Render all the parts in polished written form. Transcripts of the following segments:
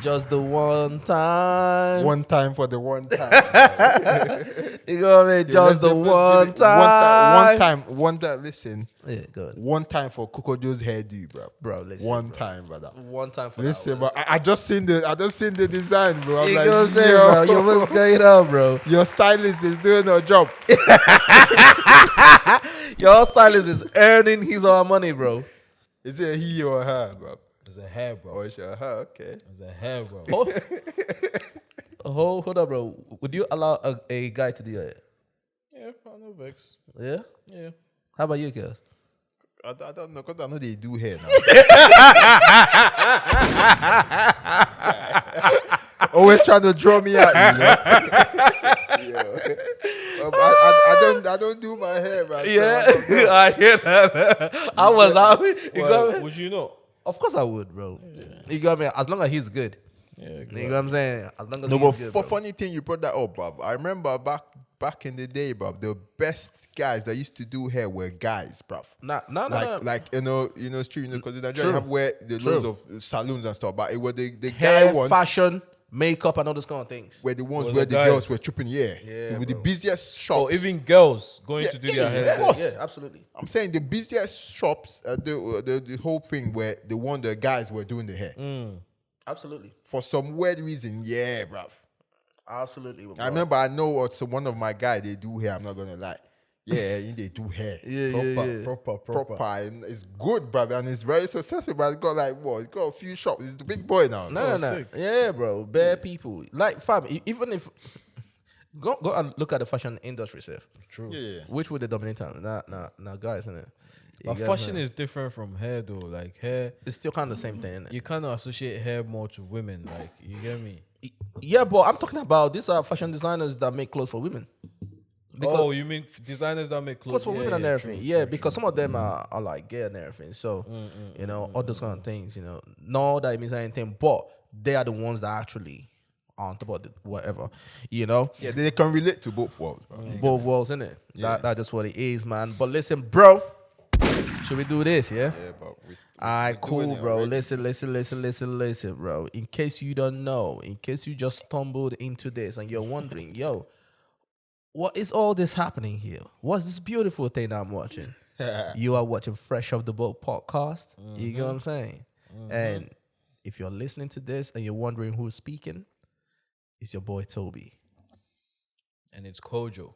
Just the one time. One time for the one time. You know what I mean? Just the one time. One time. Listen. Yeah, good. One time for Kokojo's hairdo, bro. Bro, listen. One bro. time, brother. One time for Listen, that. bro. I just seen the design, bro. I'm You like, know what I'm saying, bro? Yo, what's going on, bro? your stylist is doing her job. Your stylist is earning his or her money, bro. Is it he or her, bro? It's a hair, bro. Or is it her? Okay. It's a hair, bro. Hold up, bro. Would you allow a guy to do that? Yeah, I know Vex. Yeah? Yeah. How about you, Kels? I don't know, because I know they do hair now. Always trying to draw me out, you know? I don't do my hair, man. Yeah, I hear that. I was happy. Well, would you know? Of course I would, bro. Yeah. You got me? As long as he's good. Yeah, You know what I'm saying? As long as No, he's but good, for bro. funny thing, you brought that up, bro. I remember back in the day, bro, the best guys that used to do hair were guys, bro. No. Like you know, street, because in Nigeria you have where the True. loads of saloons and stuff, but it was the Hair, guy ones fashion, makeup, and all those kind of things. were the ones Was where the the guys. girls were tripping. Yeah, Yeah, with the bro. busiest shops. Or even girls going Yeah, to do yeah, their yeah, hair. of course. Yeah, absolutely. I'm saying the busiest shops, the whole thing where the one the guys were doing the hair. Absolutely. For some weird reason, yeah, bruv. Absolutely. Bro. I remember I know what one of my guys they do hair. I'm not gonna lie. Yeah, they do hair. Proper. And it's good, brother, and it's very successful. But it's got like what? It's got a few shops. It's the big boy now. No. sick. Yeah, bro. Bare people. Like, fam, even if... Go and look at the fashion industry, Seth. True. Yeah. Which would the dominate time? Nah, guys, isn't it? You But get fashion me? is different from hair, though. Like, hair, It's still kind of the same thing, innit? you kind of associate hair more to women. Like, you get me? Yeah, but I'm talking about these are fashion designers that make clothes for women. Oh, you mean designers that make Clothes clothes for women and everything. true, Because some of them are like gay and everything. So, all those kind of things, not that it means anything, but they are the ones that actually are on top of whatever, Yeah, they can relate to both worlds, bro. both worlds, innit? That's just what it is, man. But listen, bro, should we do this, yeah? Yeah, but Alright, cool, doing it bro. already. Listen, bro. In case you don't know, in case you just stumbled into this and you're wondering, yo, what is all this happening here? What's this beautiful thing I'm watching? You are watching Fresh Off the Boat podcast. You get what I'm saying? And if you're listening to this and you're wondering who's speaking, it's your boy Tobe. And it's Kojo,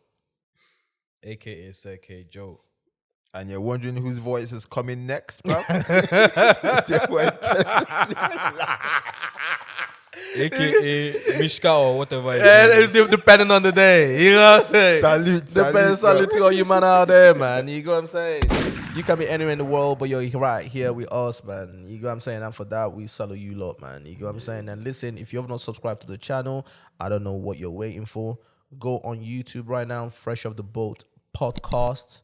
a.k.a. Seke Joe. And you're wondering whose voice is coming next, bro? It's your boy. A.k.a. Mishka or whatever it is. Depending on the day, you know what I'm saying? Salute, Salute to all you man out there, man. You know what I'm saying? You can be anywhere in the world, but you're right here with us, man. You know what I'm saying? And for that, we salute you lot, man. You know what I'm saying? And listen, if you have not subscribed to the channel, I don't know what you're waiting for. Go on YouTube right now, Fresh Off the Boat podcast.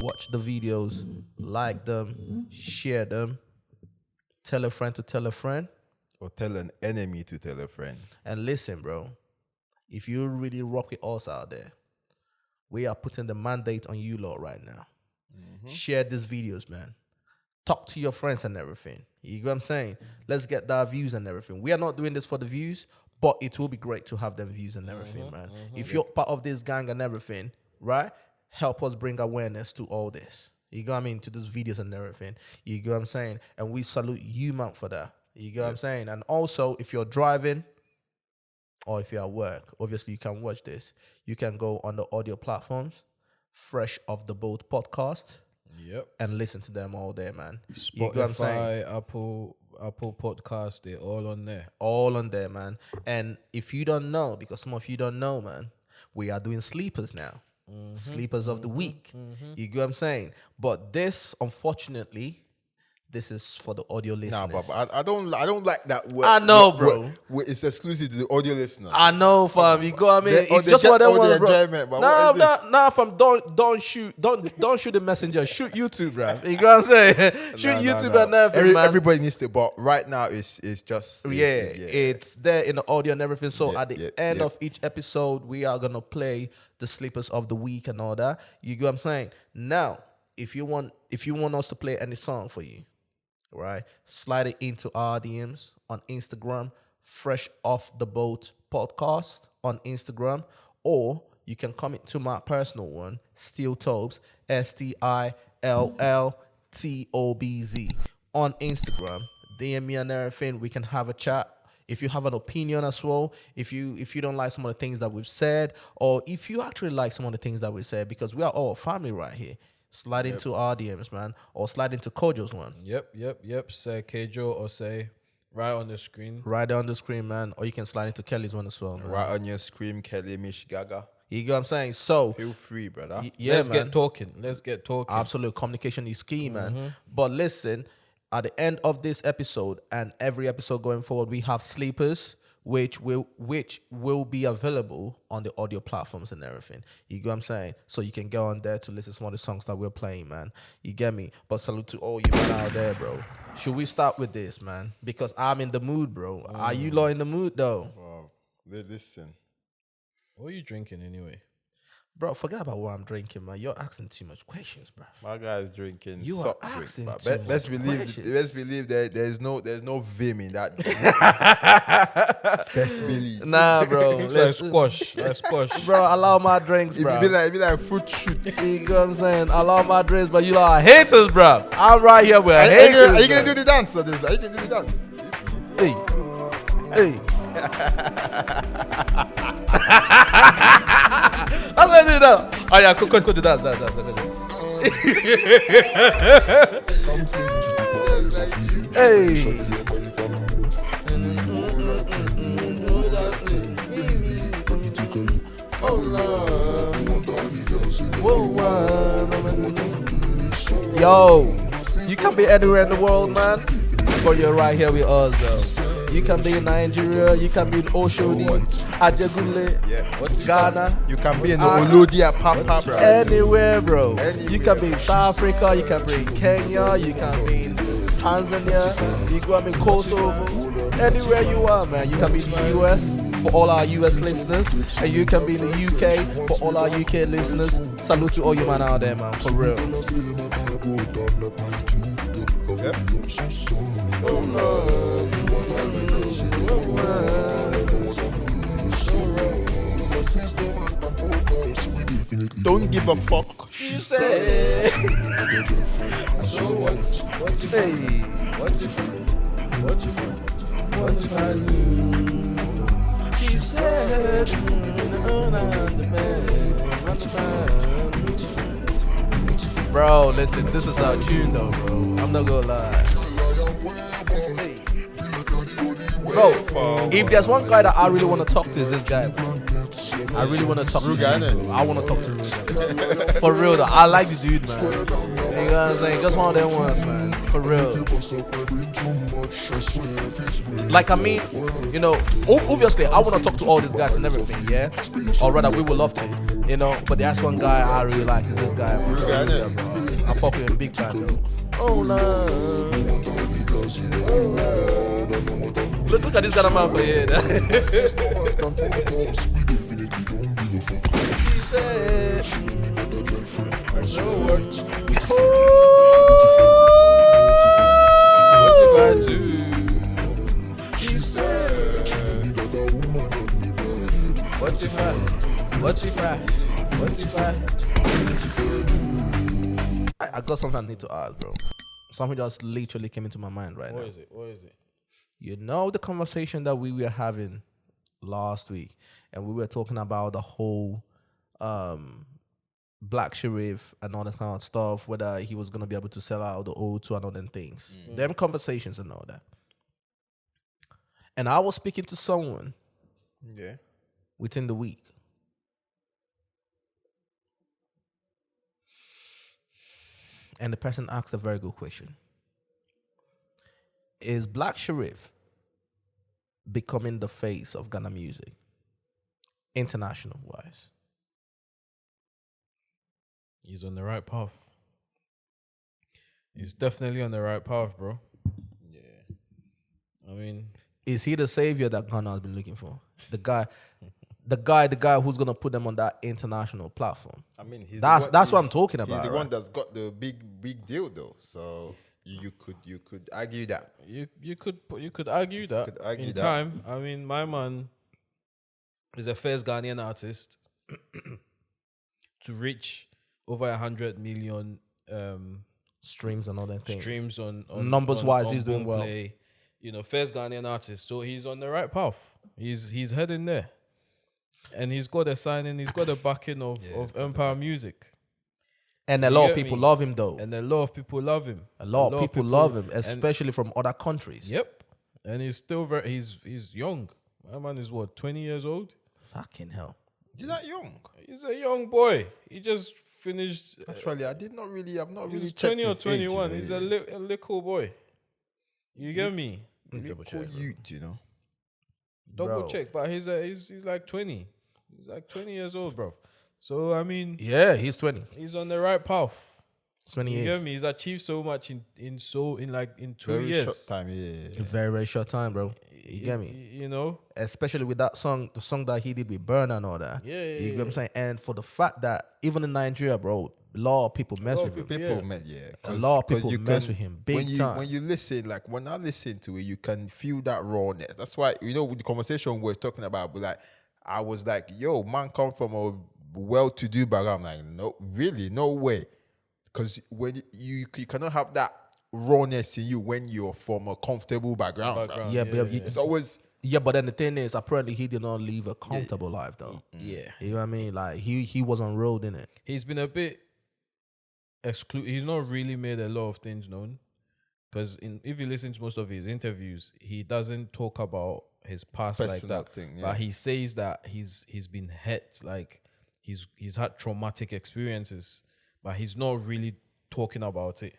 Watch the videos, like them, share them, tell a friend to tell a friend. Or tell an enemy to tell a friend. And listen, bro, if you really rock with us out there, we are putting the mandate on you lot right now. Share these videos, man. Talk to your friends and everything. You get what I'm saying? Let's get that views and everything. We are not doing this for the views, but it will be great to have them views and everything, man. If you're part of this gang and everything, right? Help us bring awareness to all this. You get what I mean? To these videos and everything. You get what I'm saying? And we salute you, man, for that. You get what I'm saying? And also, if you're driving or if you're at work, obviously you can watch this. You can go on the audio platforms, Fresh Off the Boat podcast, Yep. and listen to them all day, man. You get what I'm saying? Spotify, Apple Podcast, they're all on there. All on there, man. And if you don't know, because some of you don't know, man, we are doing sleepers now. Sleepers of the week. You get what I'm saying? But this, unfortunately, this is for the audio listeners. Nah, but I don't like that word. I know, bro. It's exclusive to the audio listener. I know, fam. You go. I mean, They it's just get what they all the want, bro. enjoyment, but what is this? Nah, fam. Don't shoot the messenger. Shoot YouTube, bro. You know what I'm saying? Shoot Nah, YouTube nah. and everything, man. Everybody needs to, but right now it's just It's there in the audio and everything. So at the yeah, end yeah. of each episode, we are gonna play the sleepers of the week and all that. You get what I'm saying? Now, if you want us to play any song for you, right? Slide it into our DMs on Instagram, Fresh Off the Boat Podcast on Instagram, or you can comment to my personal one, Still Tobes, STILLTOBZ on Instagram. DM me and everything. We can have a chat. If you have an opinion as well, if you don't like some of the things that we've said, or if you actually like some of the things that we said, because we are all family right here. Slide into our DMs, man, or slide into Kojo's one. Yep. Say Kejo or say right on the screen. Right there on the screen, man. Or you can slide into Kelly's one as well, man. Right on your screen, Kelly Mish Gaga. You get what I'm saying? So Feel free, brother. Let's get talking. Let's get talking. Absolute communication is key, man. But listen, at the end of this episode and every episode going forward, we have sleepers, which will be available on the audio platforms and everything. You get what I'm saying? So you can go on there to listen to some of the songs that we're playing, man. You get me? But salute to all you men out there, bro. Should we start with this, man? Because I'm in the mood, bro. Are you lot in the mood, though? Wow. Listen. What are you drinking anyway? Bro, forget about what I'm drinking, man. You're asking too much questions, bro. My guy's drinking You are soft drink, asking but too let's much believe questions. let's believe that there's no vim in that. Best believe. Nah, bro. Looks like squash. Like squash. Bro, allow my drinks, It bro. be like fruit shoot. You know what I'm saying? Allow my drinks, but you lot are haters, bro. I'm right here with Are haters. you gonna bro. do the dance? Or this? Are you gonna do the dance? Hey. I said do that. Oh yeah, go do that. Hey. Yo, you can be anywhere in the world, man, but you're right here with us, though. You can be in Nigeria, you can be in Oshodi, Ajagule, Ghana, You can be in the Olodia Papa, bro. anywhere, bro. You Anywhere, can be in South Africa, you can be in Kenya, you can be in Tanzania, you can be in Kosovo, anywhere you are, man. You can be in the US for all our US listeners, and you can be in the UK for all our UK listeners. Salute to all you man out there, man, for real. Don't give a fuck. She said, So what? What if hey, What if I do? she said, bro, listen, this is our tune though, bro. I'm not gonna lie. Hey. Bro, if there's one guy that I really want to talk to, is this guy, bro. I really want to talk to him. I want to talk to Ruga. For real though, I like the dude, man. You know what I'm saying? Just one of them ones, man. For real. Like, I mean, you know, obviously, I want to talk to all these guys and everything, yeah? Or rather, we would love to, you know? But there's one guy I really like, is this guy, bro. Yeah, bro. I fuck with him big time, though. Oh, no. Look at this guy, man, for here. She said, What if I do? she said, What if I got something I need to ask, bro. Something just literally came into my mind right now. What is it? You know the conversation that we were having last week, and we were talking about the whole Black Sherif and all that kind of stuff, whether he was gonna be able to sell out the O2 and all them things. Them conversations and all that. And I was speaking to someone Yeah. within the week. And the person asked a very good question. Is Black Sherif becoming the face of Ghana music, international wise? He's on the right path. He's definitely on the right path, bro. Yeah. I mean, Is he the savior that Ghana has been looking for? The guy who's gonna put them on that international platform. I mean, That's what I'm talking about. He's the right? one that's got the big deal, though. So You could argue that. You could argue that Could argue in that. time. I mean, my man is the first Ghanaian artist to reach over 100 million Streams and all that things. streams on Numbers wise, on he's doing well. Boomplay. First Ghanaian artist, so he's on the right path. He's heading there, and he's got a signing. He's got a backing of Empire Music, And a You lot of get people me? love him though. and a lot of people love him. A lot of people love him, especially from other countries. Yep, and he's still he's young. My man is what, 20 years old. Fucking hell. You're not young. He's a young boy. He just finished. Actually, I've not really He's checked 20 or his age, 21. you know. He's a little boy. You get me? Little youth, you know. Double Bro. check, but he's like 20. He's like 20 years old, bro. So I mean, Yeah, he's 20. he's on the right path. 20 You years. get me? He's achieved so much in 2 Very years. short time, A very, very short time, bro. You get me? You know? Especially with that song, the song that he did with Burna and all that. Yeah, You get what I'm saying? And for the fact that even in Nigeria, bro, a lot of people mess with him. People met, yeah. A lot of people you mess with him big when you, time. When you listen, like when I listen to it, you can feel that rawness. That's why, with the conversation we're talking about, but like, I was like, yo, man come from a well-to-do background. I'm like, no, really, no way. Because when you cannot have that rawness in you when you're from a comfortable background. Yeah, but It's always... Yeah, but then the thing is, apparently he did not live a comfortable life though. Yeah. You know what I mean? Like he was on road in it. He's been a bit he's not really made a lot of things known. Because if you listen to most of his interviews, he doesn't talk about his past like personal that. thing, yeah. But he says that he's been hurt, like he's had traumatic experiences, but he's not really talking about it.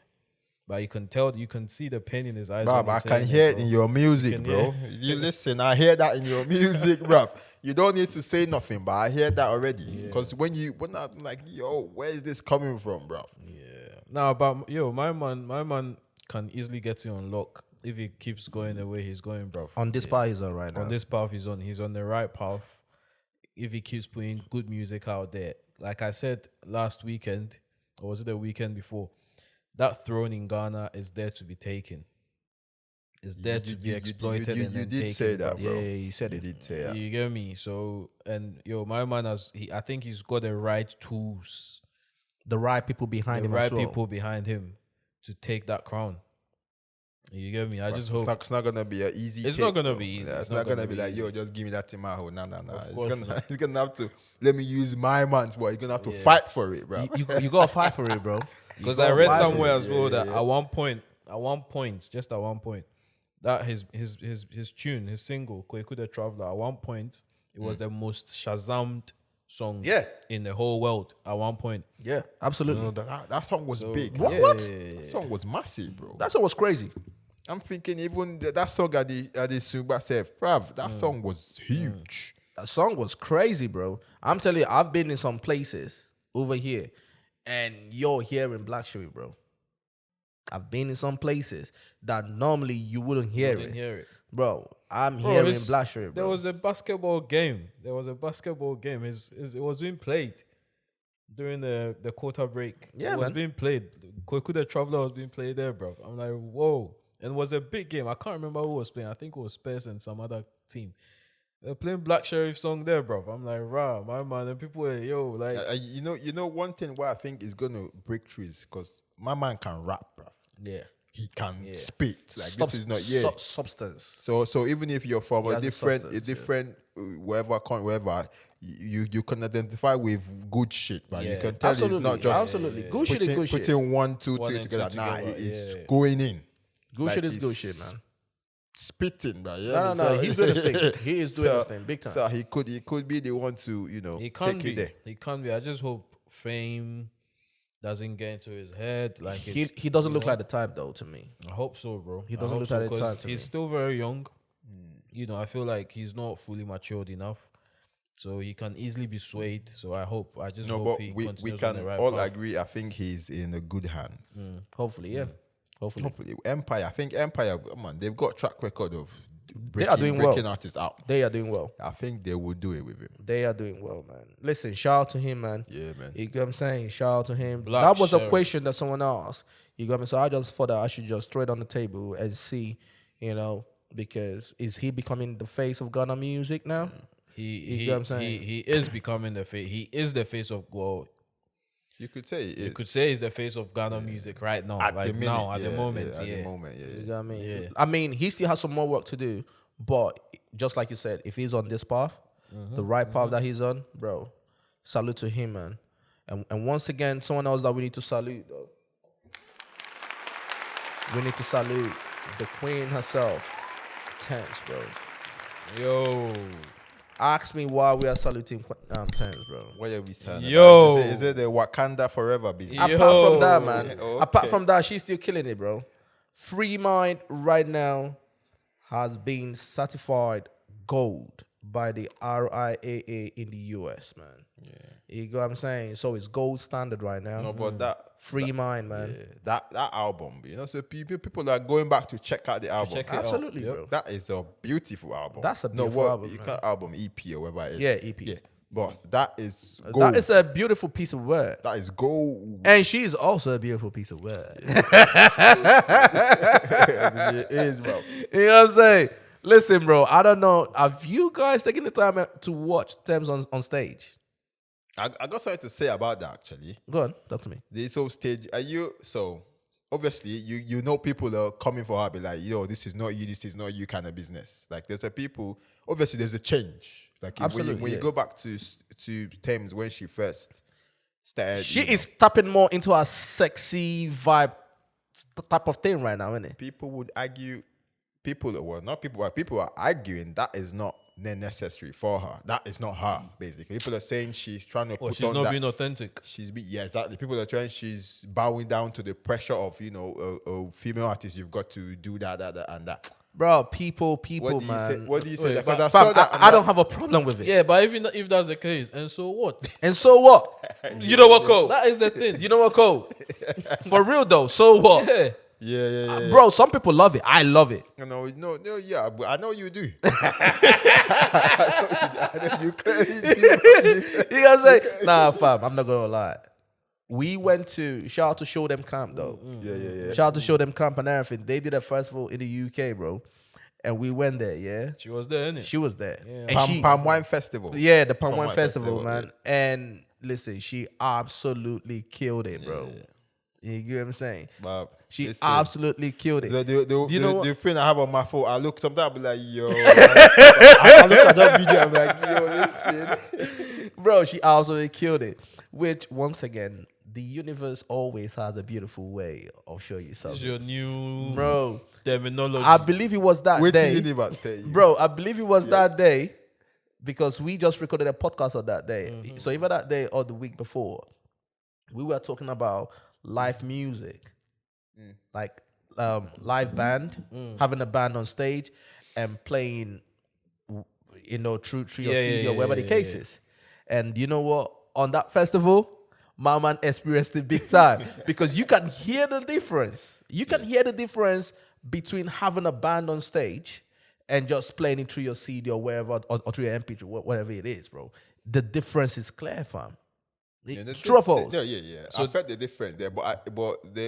But you can tell, you can see the pain in his eyes. Bruv, when I he's can saying hear it bro. in your music, can bro. hear- You listen, I hear that in your music, bruv. You don't need to say nothing, but I hear that already. Because when I'm like, yo, where is this coming from, bruv? Yeah. Now, but my man can easily get you on lock if he keeps going the way he's going, bro. On this part he's on right now. On this path he's on the right path. If he keeps putting good music out there, like I said last weekend, or was it the weekend before? That throne in Ghana is there to be taken. It's there to be exploited. You and then did taken, say that, bro. bro. Yeah, you said You it. did say that. You get me? So, and my man I think he's got the right tools, The right people behind the him right as well. people behind him to take that crown. You get me? I just hope It's not gonna be an easy. It's cake, not gonna bro. be easy. Yeah, It's it's not not gonna gonna be be like, easy. yo, just give me that in my hole. Nah. course not. It's gonna have to let me use my man's boy. You're gonna have to Yeah. fight for it, bro. You gotta fight for it, bro. because You I gotta read fight for somewhere it. as well that at one point, just at one point, that his tune, his single, Kweku the Traveler, at one point, it was the most Shazammed song Yeah. in the whole world at one point. Yeah, absolutely. No, that song was big. What? Yeah, What? yeah, yeah, That song was massive, bro. That's what was crazy. I'm thinking even that song at the Sumba self, bruv, that song was huge. That song was crazy, bro. I'm telling you, I've been in some places over here, and you're hearing Black Sherif, bro. I've been in some places that normally you wouldn't hear Didn't it, hear it. bro. I'm Bro, hearing it's- Black Sherif, bro. There was a basketball game. It was being played during the quarter break. Yeah, it was man. being played. Kweku the Traveler was being played there, bro. I'm like, whoa. And it was a big game. I can't remember who was playing. I think it was Spurs and some other team. They're playing Black Sherif song there, bro. I'm like, rah, my man. And people were, yo, like, You know, one thing why I think is gonna break through is because my man can rap, bruv. yeah. He can spit. Like this is not substance. So even if you're from He a has a substance, different wherever you can identify with good shit, but you can tell Absolutely, it's not just absolutely. Good shit is putting, good shit. putting 1, 2, One 3 and together. two Nah, together, it is yeah. going in. Good shit is it's good shit, man. Spitting, but yeah. No. He's doing his thing. He is doing his thing, big time. So he could be the one to He can't take it be. there. He can't be. I just hope fame doesn't get into his head. Like He doesn't look like the type though to me. I hope so, bro. He doesn't I hope look so, like the 'cause type to he's me. still very young. I feel like he's not fully matured enough, so he can easily be swayed. So I just No, hope but he we continues can on the right all path. agree. I think he's in a good hands. Hopefully, yeah. Hopefully. Hopefully, Empire. I think Empire, man, they've got track record of breaking artists out. They are doing well. I think they will do it with him. They are doing well, man. Listen, shout out to him, man. Yeah, man. You get what I'm saying? Shout out to him. Black That was a Sherif. question that someone asked. You got me? So I just thought that I should just throw it on the table and see, because is he becoming the face of Ghana music now? He get what I'm saying? He is becoming the face. He is the face of You could say it You is. could say he's the face of Ghana music right now. At like the minute, now, at the yeah, moment, at yeah. the moment, yeah. You got what I mean? Yeah. I mean, he still has some more work to do, but just like you said, if he's on this path, the right path that he's on, bro, salute to him, man. And once again, someone else that we need to salute, though. We need to salute the queen herself, Tems, bro. Yo, Ask me why we are saluting Tems, bro. What are we saying? Yo. Is it the Wakanda forever business? Yo. Apart from that, man. Okay. Apart from that, she's still killing it, bro. Free Mind right now has been certified gold by the RIAA in the US, man. Yeah. You know what I'm saying? So it's gold standard right now. No, but that Free Mind, man. yeah, that album, so people are going back to check out the album. check it out. Absolutely, Yep. bro. That is a beautiful album. That's a beautiful album, You man. can't album EP or whatever it is. Yeah, EP. Yeah, but that is gold. That is a beautiful piece of work. That is gold. And she's also a beautiful piece of work. It is, bro. You know what I'm saying? Listen, bro, I don't know. Have you guys taken the time to watch Tems on stage? I got something to say about that actually. Go on, talk to me. This whole stage, obviously you know people are coming for her, be like, yo, this is not you kind of business. Like there's obviously there's a change. Like Absolutely, when you go back to Tems when she first started, She is tapping more into a sexy vibe type of thing right now, isn't it? people would argue, people are arguing that is not necessary for her. That is not her, basically. People are saying she's trying to put she's on not that. being authentic. Exactly. People are trying. She's bowing down to the pressure of a female artist. You've got to do that, and that. Bro, people, What do you say? Wait, Because I Fam, saw that. I don't have a problem with it. Yeah, but if that's the case, and so what? And so what? You know what, Cole? That is the thing. You know what, Cole? For real though, so what? Yeah. Yeah. Bro, some people love it. I love it. No, yeah, but I know you do. I know you clearly do. You know what I'm saying? Nah, fam, I'm not gonna lie. We went to shout out to Show Them Camp though. Yeah. Shout out to Show Them Camp and everything. They did a festival in the UK, bro. And we went there, yeah. She was there, innit? She was there. Yeah. And Palm Wine Festival. yeah, the Palm Palm Wine Wine Festival, Festival, man. And listen, she absolutely killed it, bro. You get what I'm saying? But She listen, absolutely killed it. The you know what? the thing I have on my phone, I look sometimes, I'll be like, yo. I look at that video, I'm like, yo, listen. Bro, she absolutely killed it. Which, once again, the universe always has a beautiful way of showing you This is something. your new Bro, terminology. I believe it was that Wait till day. universe tell you. Bro, I believe it was that day because we just recorded a podcast on that day. So either that day or the week before, we were talking about live music, like live band, having a band on stage and playing, through your CD or whatever the case is. And you know what? On that festival, my man experienced it big time because you can hear the difference. You can hear the difference between having a band on stage and just playing it through your CD or wherever, or through your MP3, whatever it is, bro. The difference is clear, fam. Truffles. Yeah. So I felt the difference there, but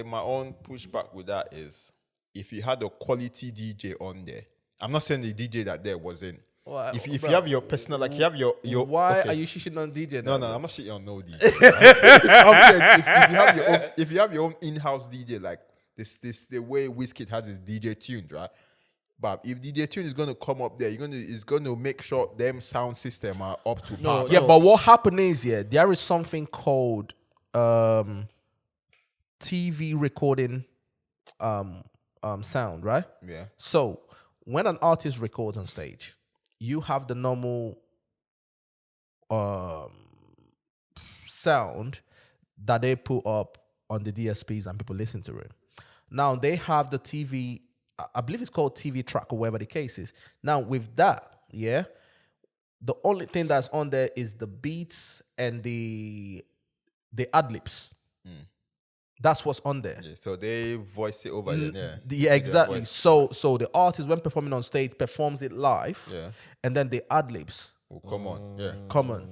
my own pushback with that is if you had a quality DJ on there. I'm not saying the DJ that there wasn't. Well, If you bro, have your personal, like you have your why okay. are you shishing on DJ No, now? I'm not shitting on no DJ. I'm saying if you have your own in-house DJ, like this the way Wizkid has his DJ tuned, right? But if DJ tune is gonna come up there, it's gonna make sure them sound system are up to par. Yeah, but what happened is, there is something called TV recording sound, right? Yeah. So when an artist records on stage, you have the normal sound that they put up on the DSPs and people listen to it. Now they have the TV, I believe it's called TV track or whatever the case is. Now with that, the only thing that's on there is the beats and the ad libs. That's what's on there. Yeah, so they voice it over there. Yeah, Yeah, exactly. So the artist, when performing on stage, performs it live, Yeah. and then the ad libs Oh, come on. Yeah. come on.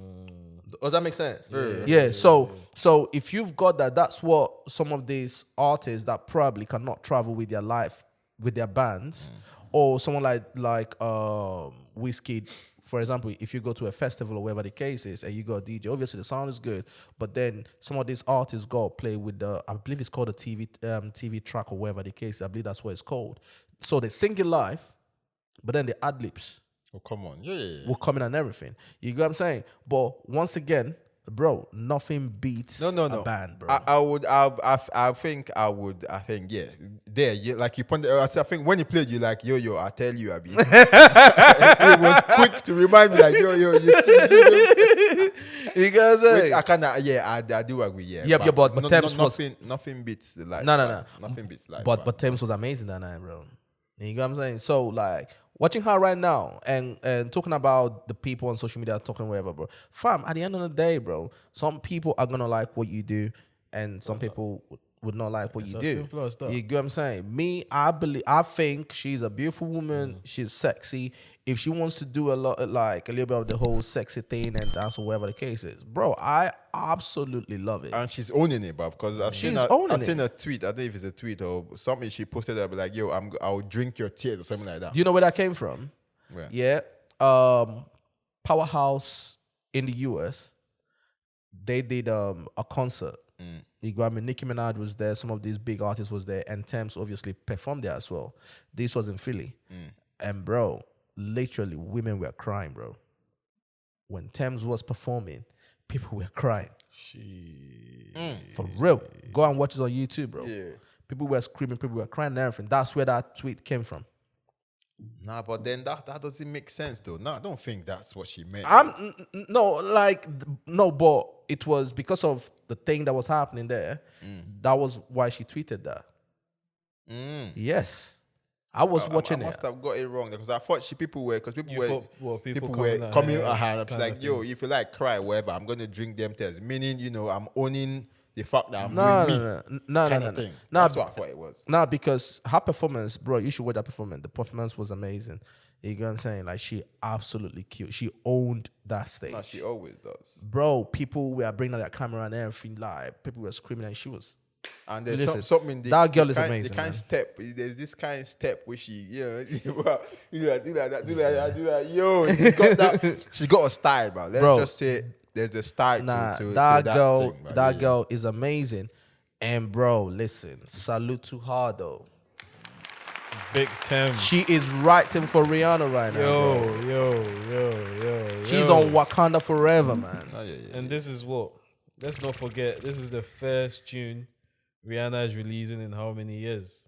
Does that make sense? Yeah. So if you've got that, that's what some of these artists that probably cannot travel with their life, with their bands, or someone like Wizkid, for example, if you go to a festival or whatever the case is, and you got a DJ, obviously the sound is good, but then some of these artists go play with I believe it's called a TV track or whatever the case. I believe that's what it's called. So they sing it live, but then the ad libs Oh, come on. Yeah. will come in and everything. You get what I'm saying? But once again, bro, nothing beats No. a band, bro. I think, yeah. There, yeah, like you pointed out, I think when you played, you like, yo, I tell you, Abby. It was quick to remind me, like, yo, you see, You get what I'm saying? which I kind of, yeah, I do agree, yeah. Yeah, but Tems was- nothing beats the live. No. band. Nothing beats live. But band. but Tems was amazing that night, bro. You get what I'm saying? So like watching her right now and talking about the people on social media talking whatever, bro. Fam, at the end of the day, bro, some people are gonna like what you do, and some people would not like what you as do. simple as that. You get what I'm saying? Me, I think she's a beautiful woman. She's sexy. If she wants to do a little bit of the whole sexy thing and dance or whatever the case is, bro, I absolutely love it. And she's owning it, bro, because I've She's seen owning seen a tweet. I don't know if it's a tweet or something she posted up like, yo, I'll drink your tears or something like that. Do you know where that came from? Where? Yeah. Powerhouse in the US, they did a concert. You got me. Nicki Minaj was there. Some of these big artists was there, and Tems obviously performed there as well. This was in Philly, and bro, literally women were crying, bro. When Tems was performing, people were crying. For real. Go and watch it on YouTube, bro. Yeah. People were screaming, people were crying and everything. That's where that tweet came from. Nah, but then that doesn't make sense though. No, I don't think that's what she meant. No, but it was because of the thing that was happening there. That was why she tweeted that. Yes, I was watching I it. must have got it wrong because I thought people were People coming coming at her. I'm kind like, of yo, thing. if you like cry, whatever, I'm gonna drink them tears. Meaning, I'm owning the fact that I'm No, doing no, kind no, of no. thing. No, That's what I thought it was. Nah, because her performance, bro, you should watch that performance. The performance was amazing. You get what I'm saying? Like, she absolutely killed. She owned that stage. No, she always does. Bro, people were bringing out their camera and everything live. People were screaming and she was... And there's Listen, something that girl is kind, amazing, The kind man. step, there's this kind of step where she, do that. Yo, she's got a style, bro. Let's Bro. just say there's a style Nah, to that that girl, thing, bro. that Yeah. girl is amazing. And bro, listen, salute to her though. Big Tems. She is writing for Rihanna right now. bro. Yo. She's on Wakanda forever, man. Oh, yeah. And this is what? Let's not forget, this is the first tune Rihanna is releasing in how many years?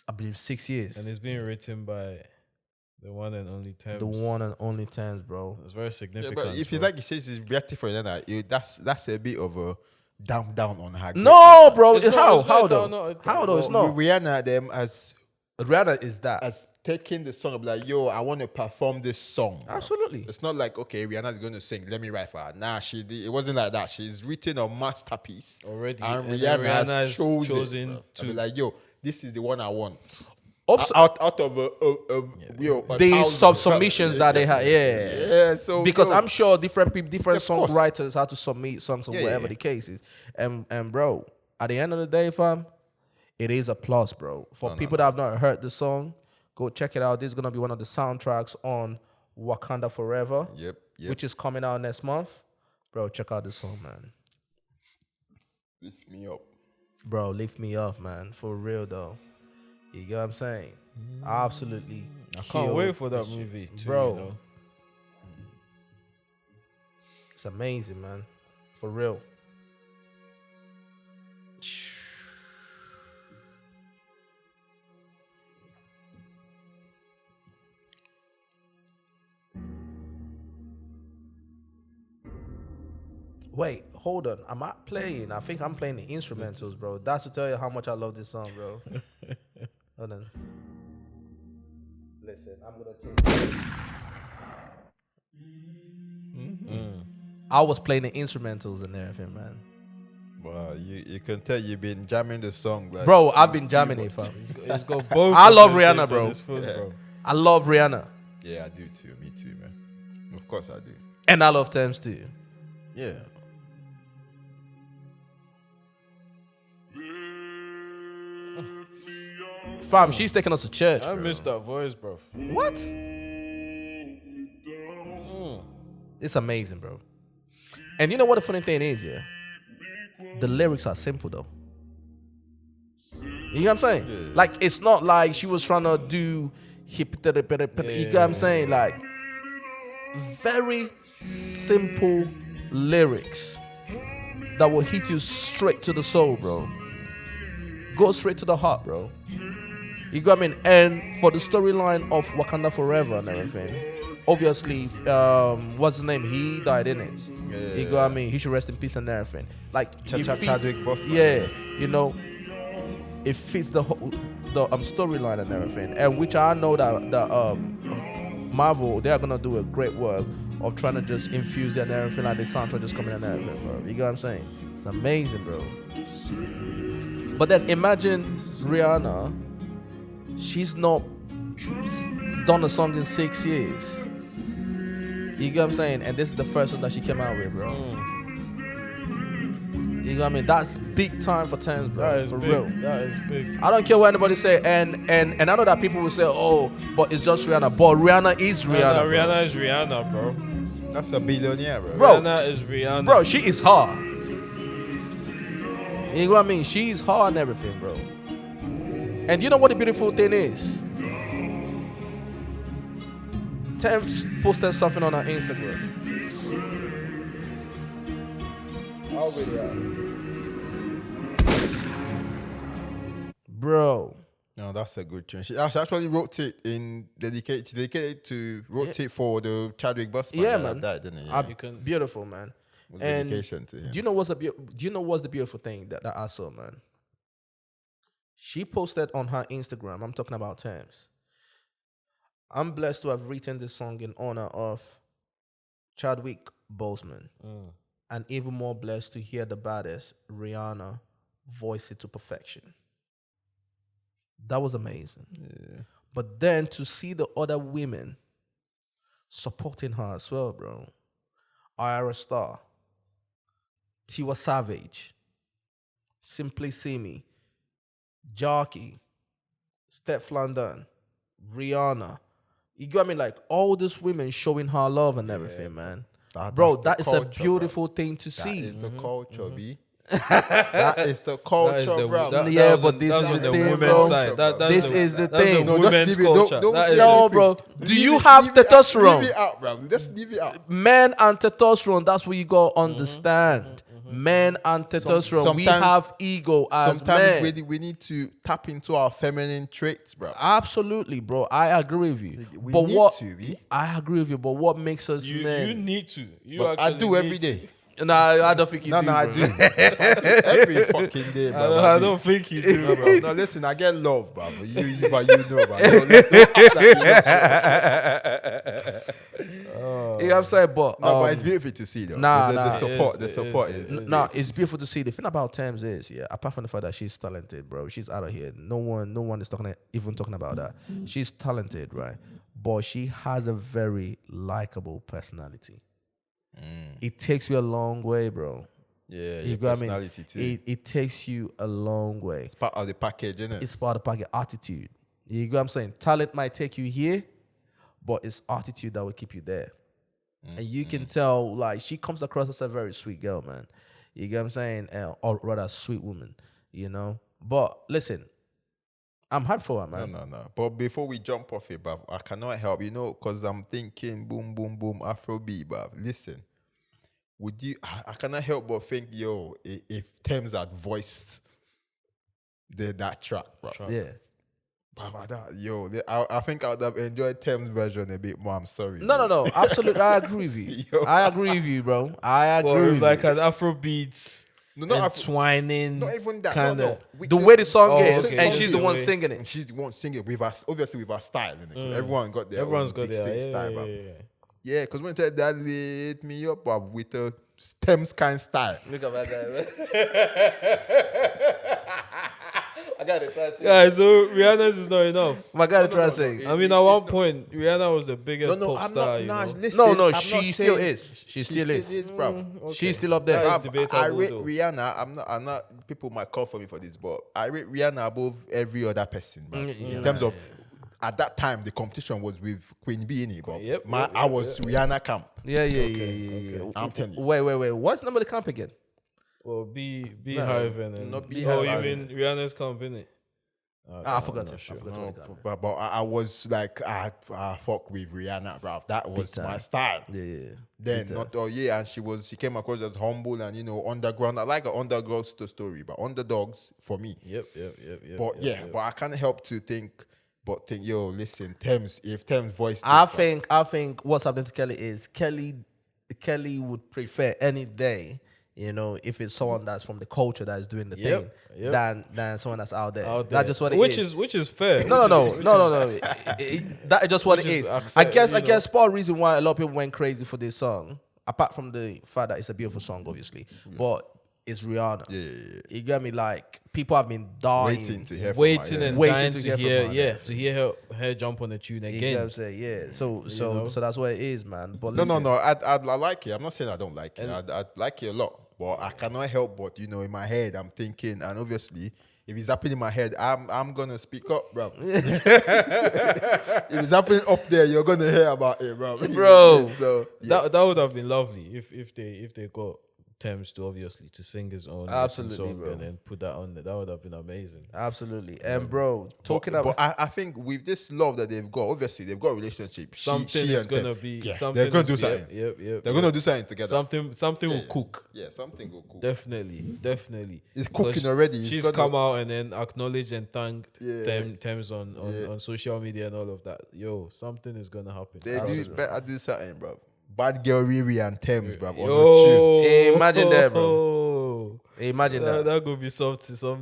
I believe 6 years. And it's being written by the one and only Tems. The one and only Tems, bro. It's very Yeah, significant. but if you bro. like, you say it's reactive for Rihanna, that's a bit of a down on her. No, bro. It's not- How? it's How not- though? no, How though? It's Well, not. Rihanna them as Rihanna is that. taking the song of like, yo, I want to perform this song. bro. Absolutely. It's not like, okay, Rihanna's going to sing, let me write for her. Nah, it wasn't like that. She's written a masterpiece. Already. And And Rihanna, Rihanna has has chosen chosen bro. to- I be like, yo, this is the one I want. Also, Out of a the thousand. submissions that they had, yeah. Yeah, so Because yo, I'm sure different people, different Of course. songwriters had to submit songs or Yeah, whatever yeah. the case is. And bro, at the end of the day, fam, it is a plus, bro. For people that have not heard the song, go check it out. This is gonna be one of the soundtracks on Wakanda Forever, Yep. which is coming out next month. Bro, check out this song, man. Lift me up. Bro, lift me up, man. For real though. You get what I'm saying? Absolutely. I can't killed wait for that this shit. movie, too, bro. you know. It's amazing, man. For real. Wait, hold on. Am I playing? I think I'm playing the instrumentals, bro. That's to tell you how much I love this song, bro. Hold on. Listen, I'm gonna change. I was playing the instrumentals and everything, man. Wow, you can tell you've been jamming the song, like, Bro, I've been jamming it, fam. It's got both. I of love them Rihanna, saved bro. on his phone, bro. I love Rihanna. Yeah, I do too. Me too, man. Of course I do. And I love Tems too. Yeah. Fam, she's taking us to church, I bro. missed that voice, bro. What? It's amazing, bro. And you know what the funny thing is, yeah? The lyrics are simple, though. You know what I'm saying? Yeah. Like, it's not like she was trying to do hip. You know what I'm saying? Like, very simple lyrics that will hit you straight to the soul, bro. Go straight to the heart, bro. You got me? And for the storyline of Wakanda Forever and everything, obviously, what's his name? He died, in it. Yeah. You got me? He should rest in peace and everything. Like, it fits, Chadwick Boseman. yeah, you know, it fits the whole storyline and everything. And which I know that Marvel, they are gonna do a great work of trying to just infuse it and everything, like the soundtrack just coming and everything, bro. You get what I'm saying? It's amazing, bro. But then imagine Rihanna. She's not done a song in 6 years. You get what I'm saying? And this is the first one that she came out with, bro. You know what I mean? That's big time for Tems, bro. That is for big. real. That is big. I don't care what anybody say, and I know that people will say, "Oh, but it's just Rihanna." But Rihanna is Rihanna. Bro. Rihanna is Rihanna, bro. That's a billionaire, bro. Bro. Rihanna is Rihanna. Bro, she is hard. You know what I mean? She's hard and everything, bro. And you know what the beautiful thing is? Tems posted something on her Instagram. I'll read it out. Bro. No, that's a good tune. She actually wrote it dedicated to wrote it for the Chadwick Boseman. Yeah, that man. died, didn't it? Ah, Yeah. beautiful, man. It was And dedication to him. do you know what's the beautiful thing that I saw, man? She posted on her Instagram. I'm talking about Tems. I'm blessed to have written this song in honor of Chadwick Boseman, and even more blessed to hear the baddest Rihanna voice it to perfection. That was amazing. Yeah. But then to see the other women supporting her as well, bro. Ira Star, Tiwa Savage, Simply Simi, Jarky, Steph London, Rihanna. You got me? Like, all these women showing her love and everything, man. Bro, That's that the is culture, a beautiful thing to That see. is the culture, B. That is the culture, bro. Yeah, but this that's is on the the thing, women's bro. side. This is the that's thing. the No, just women's leave it. culture. Don't That say is No, the bro. thing. Do you have testosterone? Leave it out, bro. Just leave it out. Men and testosterone, that's what you got to understand. Men and testosterone, we sometimes- have ego as Sometimes men. we need to tap into our feminine traits, bro. Absolutely, bro. I agree with you. We but need what to, B. I agree with you, but what makes us You men? need to. You But I actually do need every to. day. Nah, I don't think you No, do. I bro. do. Every fucking day, bro. I don't think you do, No, bro. bro. No, listen, I get love, bro. But you know, bro. Don't act like you know. You know what I'm saying? But, No, but it's beautiful to see, though. Nah, the nah. support, It the is, support it is. is. nah, it's beautiful to see. The thing about Tems is, yeah, apart from the fact that she's talented, bro, she's out of here. No one is even talking about that. She's talented, right? But she has a very likable personality. It takes you a long way, bro. Yeah, You your got me? personality too. It takes you a long way. It's part of the package, isn't it? It's part of the package. Attitude. You get what I'm saying? Talent might take you here, but it's attitude that will keep you there. And you can tell, like, she comes across as a very sweet girl, man. You get what I'm saying? Or rather, sweet woman, you know? But listen, I'm hyped for her, man. No. But before we jump off it, bruv, I cannot help, because I'm thinking boom, boom, boom, Afrobeat, bruv. Listen, I cannot help but think, if Tems had voiced that track, bruv. Yeah. Bruv, I think I would have enjoyed Tems' version a bit more. I'm sorry. No. Absolutely. I agree with you. Yo. I agree with you, bro. I agree Or with like you. an Afrobeats, No, not entwining, Not even that. kind No. of. The way the song Oh, is, okay. and she's the one Okay. singing And it. she's the one singing with us, obviously with her style, innit? 'Cause everyone got their Everyone's own got their distinct style, bruv. yeah. Yeah, because when you said that lit me up, bruv, with a Tems kind style. Look at my guy. I got it. Try to say. Yeah, so Rihanna's is not enough. My guy, try to no, say. I mean, at one point, Rihanna was the biggest No, pop I'm star. not. Nah, you know? listen. No, I'm she not still saying- is. She still is. bro. She's still up there. That is Bruv, debatable, I rate though. Rihanna. I'm not. People might come for me for this, but I rate Rihanna above every other person, bro. Yeah, In terms of, at that time, the competition was with Queen Bee, innit, but Yep, I was Rihanna camp. Yeah. I'm telling you. Wait. What's the number of the camp again? Well, be No, Hyven and not oh, Beehive you and- mean Rihanna's camp, innit? I forgot I'm it. not I forgot No, what the camp. but I was like, I fuck with Rihanna, bro. That was my style. Yeah. Then and she came across as humble and underground. I like an underdog story, but underdogs for me. Yep. But but I can't help to think, yo, listen, Tems, if Tems voice this, I bro, think what's happening to Kelly is Kelly would prefer any day, if it's someone that's from the culture that's doing the thing, than someone that's out there. That's just what it is. Which is fair. No. That is just what it Which is is. accept- I guess part of the reason why a lot of people went crazy for this song, apart from the fact that it's a beautiful song, obviously, but it's Rihanna. Yeah. You get me? Like, people have been dying. waiting to hear Waiting from her, and Waiting dying to to hear from hear, her, to hear her jump on the tune You get what again. I'm saying? Yeah. So know? that's what it is, man. But No, listen, I like it. I'm not saying I don't like it. I like it a lot, but I cannot help but in my head I'm thinking, and obviously if it's happening in my head, I'm gonna speak up, bro. If it's happening up there, you're gonna hear about it, bro. So That would have been lovely if they got Tems to sing his own Absolutely, song bro. and then put that on there. That would have been amazing. Absolutely. And bro, talking but about I think with this love that they've got, obviously they've got a relationship. Something she is and them. gonna be. Yeah, Something they're gonna do is- something. Yep. They're gonna do something together. Something will cook. Yeah, something will cook. Definitely. It's Because cooking already. It's She's gonna- come out and then acknowledged and thanked Yeah. Tems on social media and all of that. Yo, something is gonna happen. They better do something, bro. Bad girl Riri and Tems, bro. On the tune. Yo, Imagine that, bro. Imagine that. That could be some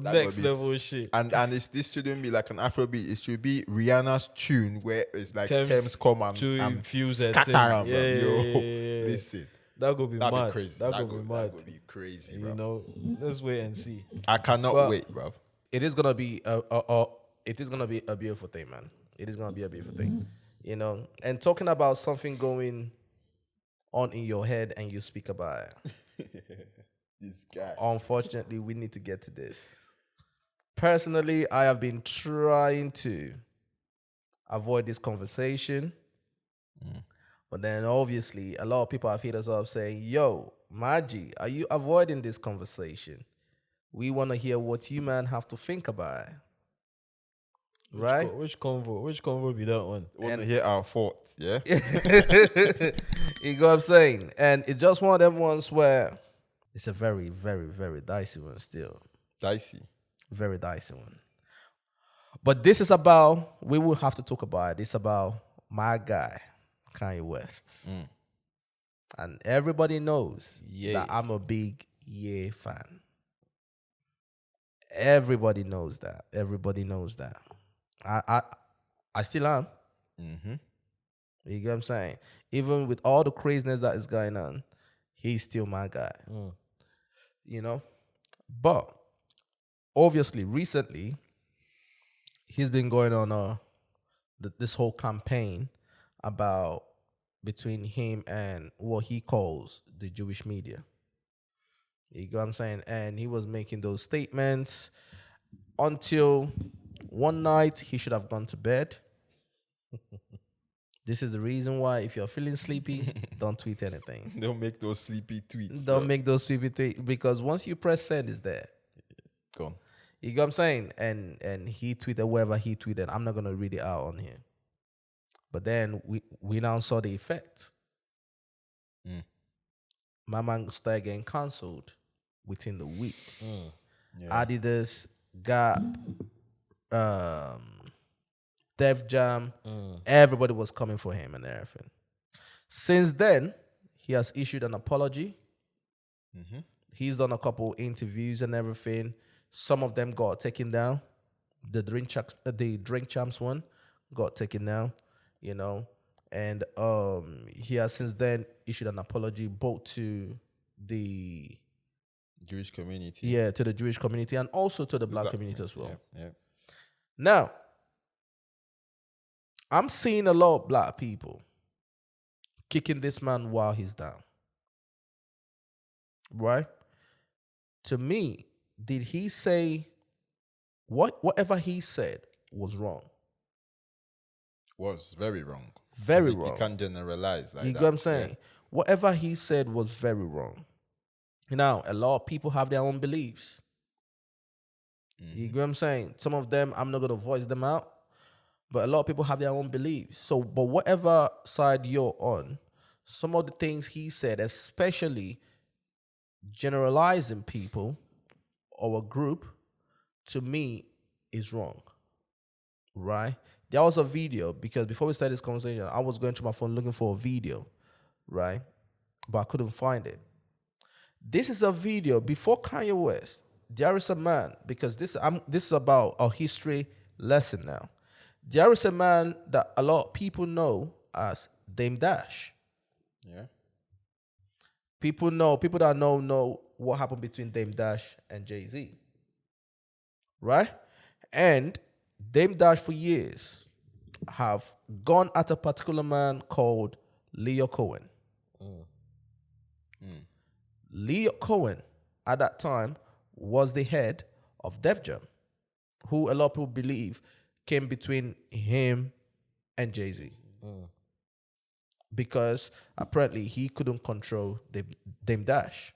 That next would be level shit. And this shouldn't be like an Afrobeat. It should be Rihanna's tune where it's like Tems Tems come and, to and infuse it scatter in. her, bro. Yeah, Yo, yeah. listen, That could be that'd mad. be crazy. That could be That mad. would be crazy, You bro. know, let's wait and see. I cannot But- wait, bro. It is gonna be it is gonna be a beautiful thing, man. It is gonna be a beautiful thing. And talking about something going on in your head and you speak about it. This guy. Unfortunately, we need to get to this. Personally, I have been trying to avoid this conversation. But then obviously, a lot of people have hit us up saying, yo, Maji, are you avoiding this conversation? We want to hear what you, man, have to think about it. Right? Which convo be that one? Want to hear our thoughts, yeah? You know what I'm saying? And it's just one of them ones where it's a very, very, very dicey one still. Dicey. Very dicey one. But this is about, we will have to talk about it. It's about my guy, Kanye West. And everybody knows that I'm a big Ye fan. Everybody knows that. Everybody knows that. I still am. Mm-hmm. You get what I'm saying? Even with all the craziness that is going on, he's still my guy. But obviously, recently, he's been going on this whole campaign about between him and what he calls the Jewish media. You get what I'm saying? And he was making those statements until one night he should have gone to bed. This is the reason why if you're feeling sleepy, don't tweet anything. Don't make those sleepy tweets. Don't bro. make those sleepy tweets because once you press send, it's there. Gone. You get what I'm saying? And he tweeted whatever he tweeted. I'm not gonna read it out on here. But then we now saw the effect. My man started getting cancelled within the week. Yeah. Adidas, Gap, Def Jam, everybody was coming for him and everything. Since then, he has issued an apology. He's done a couple interviews and everything. Some of them got taken down. The Drink Champs one got taken down, And he has since then issued an apology both to the Jewish community. to the Jewish community and also to the black community as well. Yeah. Now, I'm seeing a lot of black people kicking this man while he's down. Right? To me, did he say whatever he said was wrong? Was very wrong. Very You wrong. can't generalize like You that. get what I'm saying? Yeah. Whatever he said was very wrong. Now, a lot of people have their own beliefs. You get what I'm saying? Some of them, I'm not going to voice them out, but a lot of people have their own beliefs. So, but whatever side you're on, some of the things he said, especially generalizing people or a group, to me, is wrong. Right? There was a video, because before we started this conversation, I was going through my phone looking for a video, right? But I couldn't find it. This is a video before Kanye West. There is a man, because this is about a history lesson now. There is a man that a lot of people know as Dame Dash. Yeah. People that know what happened between Dame Dash and Jay-Z. Right? And Dame Dash for years have gone at a particular man called Leo Cohen. Leo Cohen at that time was the head of Def Jam, who a lot of people believe came between him and Jay-Z. Because apparently he couldn't control Dame Dash.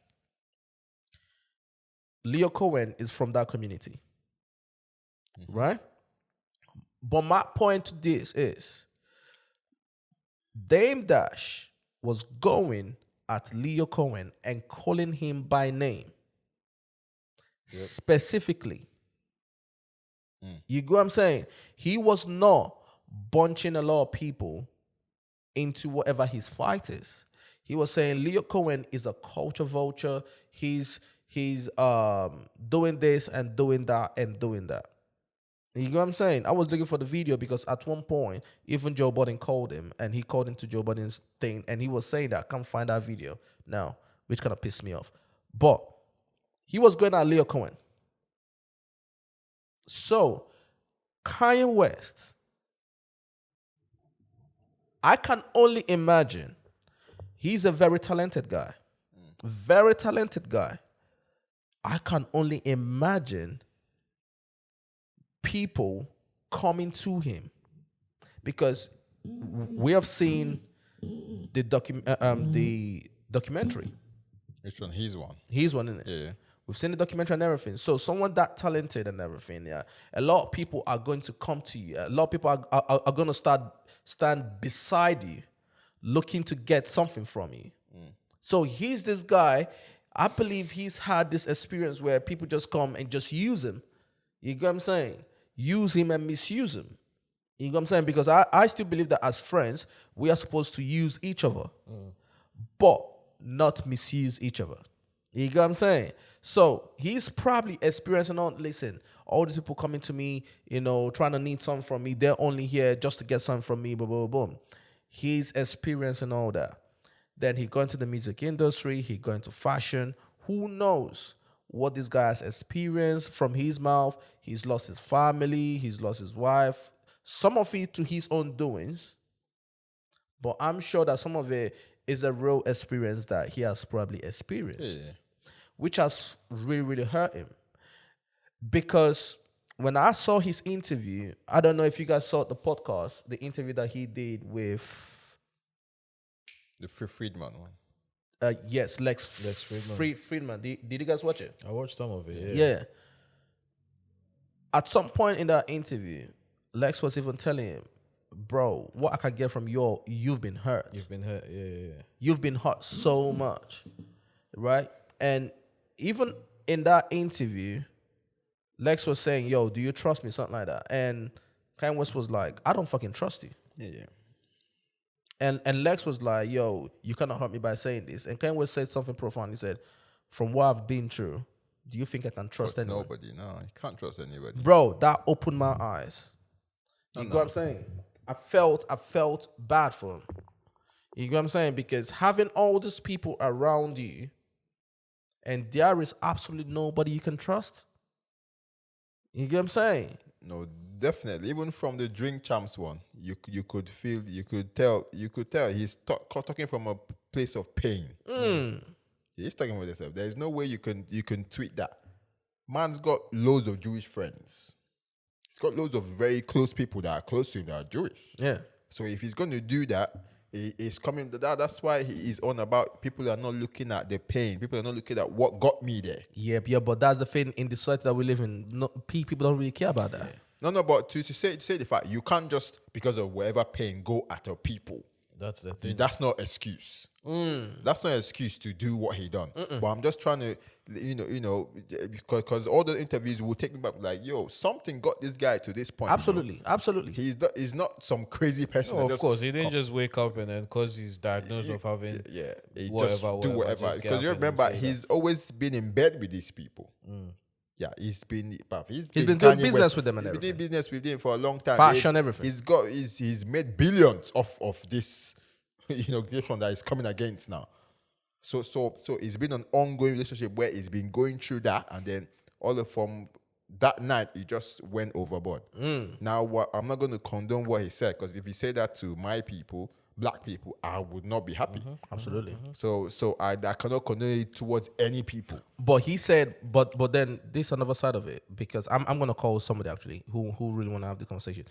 Leo Cohen is from that community. Right? But my point to this is Dame Dash was going at Leo Cohen and calling him by name. Specifically. You get what I'm saying? He was not bunching a lot of people into whatever his fight is. He was saying Leo Cohen is a culture vulture. He's doing this and doing that and doing that. You know what I'm saying? I was looking for the video because at one point, even Joe Budden called him and he called into Joe Budden's thing and he was saying that I can't find that video now, which kind of pissed me off. But he was going at Leo Cohen. So, Kanye West, I can only imagine he's a very talented guy. Very talented guy. I can only imagine people coming to him because we have seen the documentary. Which one? He's one. He's one in it. Yeah. We've seen the documentary and everything. So someone that talented and everything, yeah. A lot of people are going to come to you. A lot of people are going to stand beside you, looking to get something from you. So he's this guy. I believe he's had this experience where people just come and just use him. You get what I'm saying? Use him and misuse him. You know what I'm saying? Because I still believe that as friends, we are supposed to use each other, but not misuse each other. You get what I'm saying? So he's probably experiencing listen, all these people coming to me, trying to need something from me. They're only here just to get something from me, boom, boom, boom. He's experiencing all that. Then he got into the music industry. He got into fashion. Who knows what this guy has experienced from his mouth? He's lost his family. He's lost his wife. Some of it to his own doings. But I'm sure that some of it is a real experience that he has probably experienced. Which has really, really hurt him. Because when I saw his interview, I don't know if you guys saw the podcast, the interview that he did with... The Friedman one. Yes, Lex Friedman. Friedman. Did you guys watch it? I watched some of it. Yeah. At some point in that interview, Lex was even telling him, bro, what I can get from you've been hurt. You've been hurt. Yeah. You've been hurt so much. Right? And even in that interview, Lex was saying, yo, do you trust me? Something like that. And Kanye West was like, I don't fucking trust you. Yeah. And Lex was like, yo, you cannot hurt me by saying this. And Kanye West said something profound. He said, from what I've been through, do you think I can trust anyone? Nobody. No, you can't trust anybody. Bro, that opened my eyes. You know what I'm saying? I felt bad for him. You know what I'm saying? Because having all these people around you and there is absolutely nobody you can trust. You get what I'm saying? No, definitely. Even from the Drink Champs one, you could feel, you could tell he's talking from a place of pain. He's talking about himself. There's no way you can tweet that. Man's got loads of Jewish friends. He's got loads of very close people that are close to him that are Jewish. Yeah. So if he's going to do that, he's coming to that. That's why he is on about people are not looking at the pain. People are not looking at what got me there. Yeah, but that's the thing in the society that we live in. No, people don't really care about that. No, but to say the fact, you can't just, because of whatever pain, go at a people. That's the thing. That's not excuse. That's not an excuse to do what he done. But I'm just trying to, because all the interviews will take me back like, yo, something got this guy to this point. Absolutely. He's not some crazy person. No, of course, he didn't just wake up and then because he's diagnosed of having he whatever, just do whatever. just get Because you up and remember, say he's always been in bed with these people. Yeah, he's been doing Kanye business West. with them and He's been doing everything. business with them for a long time. Fashion, everything. He's made billions of this, this one that he's coming against now. So it's been an ongoing relationship where he's been going through that, and then from that night he just went overboard. Now, I'm not going to condone what he said, because if he said that to my people, black people, I would not be happy. Absolutely. So I cannot condone it towards any people. But he said, but then this another side of it, because I'm gonna call somebody actually who really want to have the conversation.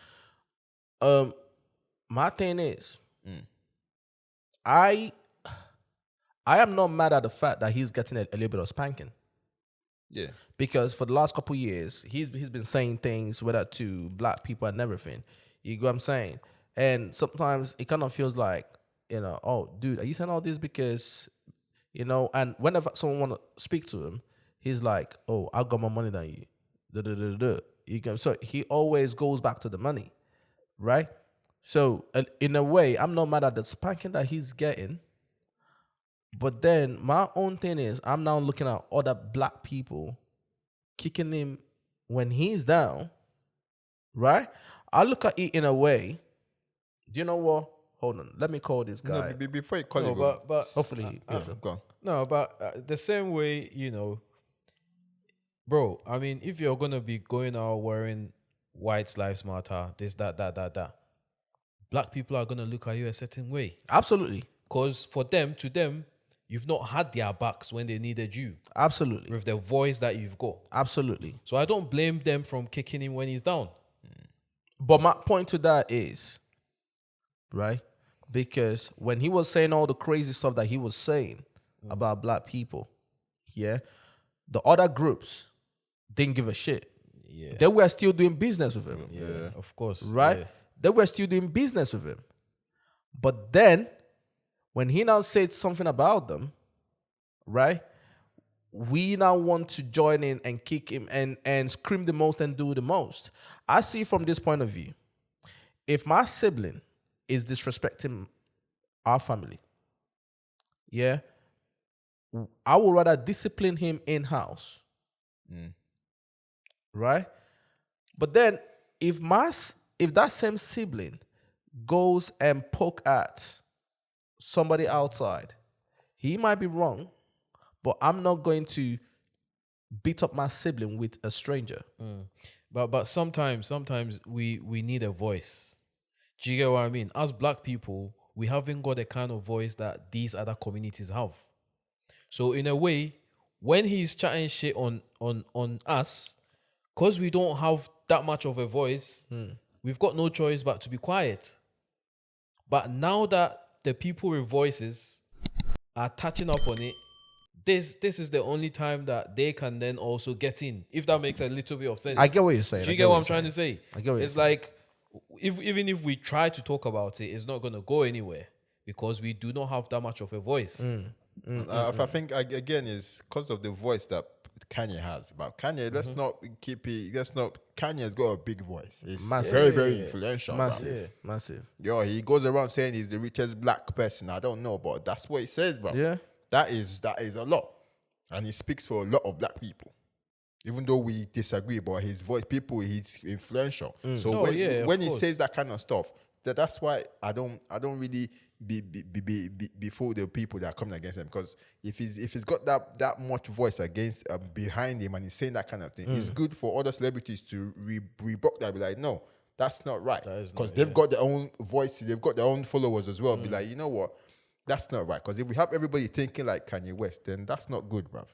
My thing is, I am not mad at the fact that he's getting a little bit of spanking. Yeah. Because for the last couple of years, he's been saying things whether to black people and everything. You get what I'm saying? And sometimes it kind of feels like, oh, dude, are you saying all this because, and whenever someone want to speak to him, he's like, oh, I got more money than you. So he always goes back to the money, right? So in a way, I'm not mad at the spanking that he's getting. But then my own thing is, I'm now looking at other black people kicking him when he's down, right? I look at it in a way. Do you know what? Hold on. Let me call this guy. No, before you call him, but Hopefully, go on. no, but the same way, bro. I mean, if you're gonna be going out wearing white lives matter, this, that, black people are gonna look at you a certain way. Absolutely. Because to them, you've not had their backs when they needed you. Absolutely. With the voice that you've got. Absolutely. So I don't blame them from kicking him when he's down. But my point to that is, right? Because when he was saying all the crazy stuff that he was saying about black people, the other groups didn't give a shit. Yeah. They were still doing business with him. Yeah, of course. Right? Yeah. They were still doing business with him. But then, when he now said something about them, right? We now want to join in and kick him and scream the most and do the most. I see from this point of view, if my sibling is disrespecting our family, I would rather discipline him in-house. Right? But then if that same sibling goes and poke at somebody outside, he might be wrong, but I'm not going to beat up my sibling with a stranger. But sometimes we need a voice. Do you get what I mean? As black people, we haven't got the kind of voice that these other communities have. So in a way, when he's chatting shit on us, because we don't have that much of a voice, we've got no choice but to be quiet. But now that the people with voices are touching up on it, this is the only time that they can then also get in, if that makes a little bit of sense. I get what you're saying. Do you get what I'm trying to say? I get what you're It's like, even if we try to talk about it, it's not going to go anywhere because we do not have that much of a voice. I think, again, it's because of the voice that Kanye has. But Kanye, let's not keep it. Kanye's got a big voice. It's Massive. very influential. Massive. Yo, he goes around saying he's the richest black person. I don't know, but that's what he says, bro. Yeah. That is a lot. And he speaks for a lot of black people. Even though we disagree, but his voice, he's influential. So when he says that kind of stuff, that's why I don't really before the people that are coming against him, because if he's got that much voice against behind him and he's saying that kind of thing, it's good for other celebrities to rebuke that, be like, no, that's not right, That is because not, they've got their own voice, they've got their own followers as well. Be like, you know what, that's not right, because if we have everybody thinking like Kanye West, then that's not good, bruv.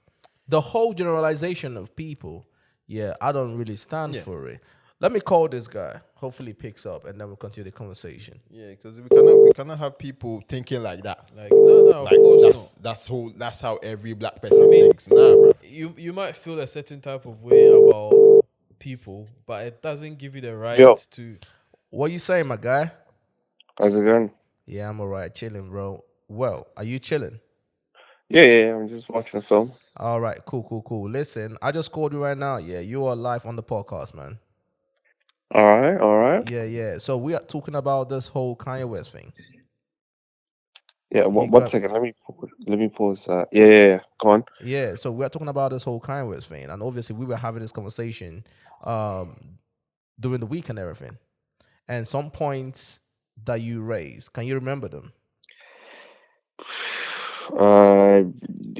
The whole generalization of people, yeah, I don't really stand Yeah. for it. Let me call this guy. Hopefully he picks up and then we'll continue the conversation. Yeah, because we cannot have people thinking like that. Like, no, of Like course not. that's how every black person thinks. Nah, bro. You might feel a certain type of way about people, but it doesn't give you the right Yo. to. What you saying, my guy? How's it going? Yeah, I'm alright, chilling, bro. Well, are you chilling? Yeah. I'm just watching a film. All right, cool. Listen, I just called you right now. Yeah, you are live on the podcast, man. All right. Yeah. So we are talking about this whole Kanye West thing. Yeah, You one got- second. Let me pause. Yeah. Go on. Yeah, so we're talking about this whole Kanye West thing, and obviously we were having this conversation during the week and everything, and some points that you raised. Can you remember them?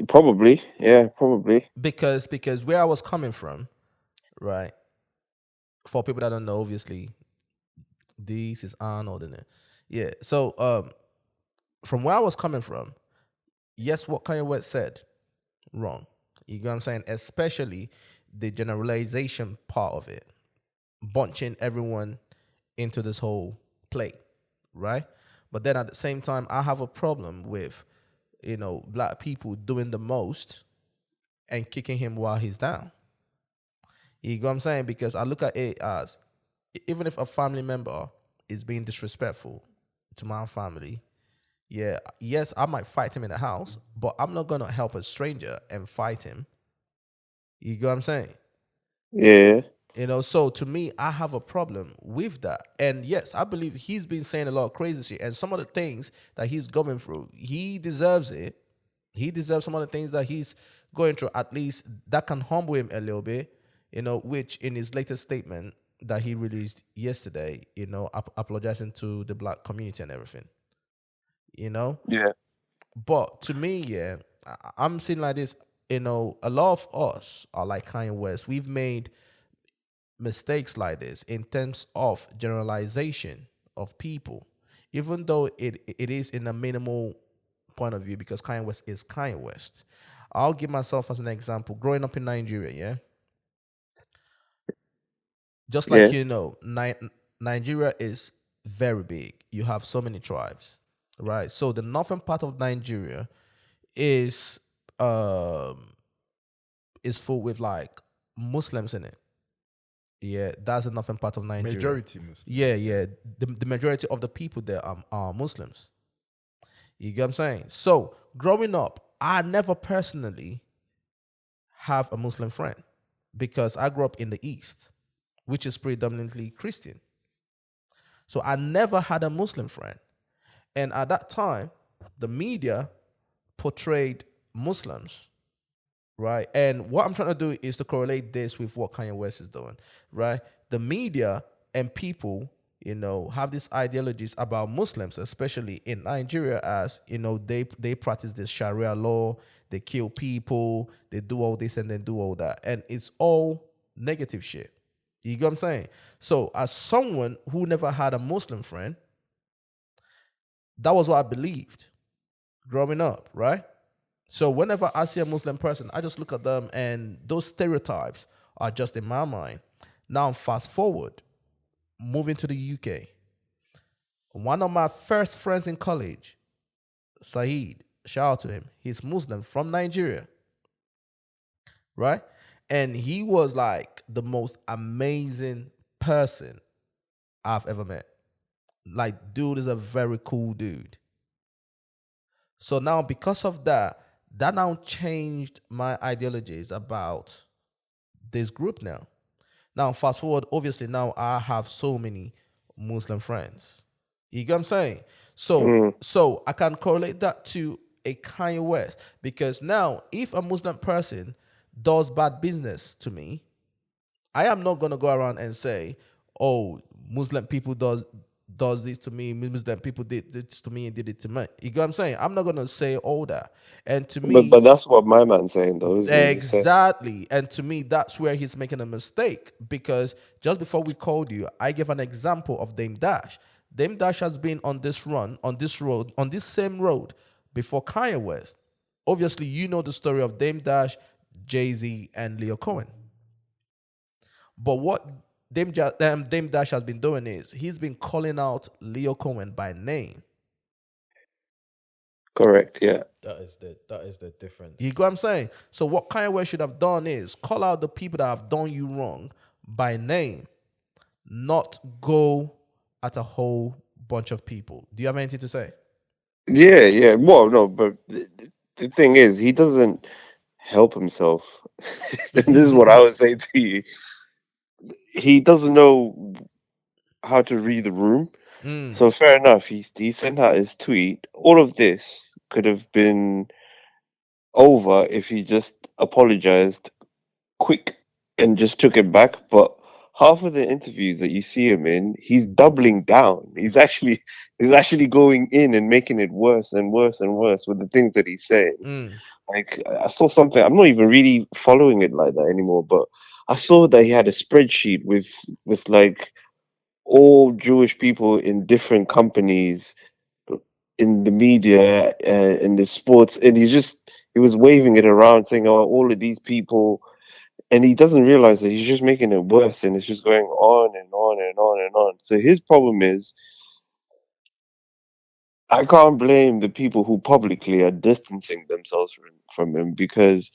Probably. Yeah, probably. Because where I was coming from, right? For people that don't know, obviously, this is Arnold in it. Yeah. So from where I was coming from, yes, what Kanye West said, wrong. You get what I'm saying? Especially the generalization part of it, bunching everyone into this whole play, right? But then at the same time, I have a problem with, black people doing the most and kicking him while he's down. You get what I'm saying? Because I look at it as, even if a family member is being disrespectful to my family, yeah, yes, I might fight him in the house, but I'm not gonna help a stranger and fight him. You get what I'm saying? Yeah. So to me, I have a problem with that. And yes, I believe he's been saying a lot of crazy shit. And some of the things that he's going through, he deserves it. He deserves some of the things that he's going through. At least that can humble him a little bit, which in his latest statement that he released yesterday, apologizing to the black community and everything. Yeah. But to me, yeah, I'm seeing like this, a lot of us are like Kanye West. We've made mistakes like this in terms of generalization of people, even though it is in a minimal point of view, because Kanye West is Kanye West. I'll give myself as an example. Growing up in Nigeria, yeah, just like Nigeria is very big. You have so many tribes, right? So the northern part of Nigeria is full with like Muslims in it. Yeah, that's the northern part of Nigeria. Majority Muslim. Yeah. The majority of the people there are Muslims. You get what I'm saying? So growing up, I never personally have a Muslim friend because I grew up in the East, which is predominantly Christian. So I never had a Muslim friend. And at that time, the media portrayed Muslims, right? And what I'm trying to do is to correlate this with what Kanye West is doing, right? The media and people, have these ideologies about Muslims, especially in Nigeria, as, they practice this Sharia law, they kill people, they do all this and then do all that. And it's all negative shit. You get what I'm saying? So as someone who never had a Muslim friend, that was what I believed growing up, right? So whenever I see a Muslim person, I just look at them and those stereotypes are just in my mind. Now fast forward, moving to the UK. One of my first friends in college, Saeed, shout out to him. He's Muslim from Nigeria, right? And he was like the most amazing person I've ever met. Like, dude is a very cool dude. So now because of that now changed my ideologies about this group now. Now, fast forward, obviously now I have so many Muslim friends. You get what I'm saying? So I can correlate that to a Kanye West, because now if a Muslim person does bad business to me, I am not gonna go around and say, "Oh, Muslim people does this to me, Muslim people did this to me and did it to me. You get what I'm saying? I'm not gonna say all that. And to me, But that's what my man's saying, though, isn't he? He's saying, exactly. And to me, that's where he's making a mistake because just before we called you, I gave an example of Dame Dash. Dame Dash has been on this run, on this road, on this same road before Kanye West. Obviously, you know the story of Dame Dash, Jay-Z, and Leo Cohen. But what Dame Dash has been doing is he's been calling out Leo Cohen by name. correct, yeah. That is the difference. You get what I'm saying? So what Kanye West should have done is call out the people that have done you wrong by name, not go at a whole bunch of people. Do you have anything to say? Yeah, yeah. Well, no, but the thing is, he doesn't help himself. And this is what I would say to you. He doesn't know how to read the room. So fair enough. He sent out his tweet. All of this could have been over if he just apologized quick and just took it back. But half of the interviews that you see him in, he's doubling down. He's actually going in and making it worse and worse and worse with the things that he's saying. Like I saw something. I'm not even really following it like that anymore. But I saw that he had a spreadsheet with like all Jewish people in different companies in the media, in the sports, and he was waving it around saying, "Oh, all of these people," and he doesn't realize that he's just making it worse, and it's just going on and on and on and on. So his problem is, I can't blame the people who publicly are distancing themselves from him because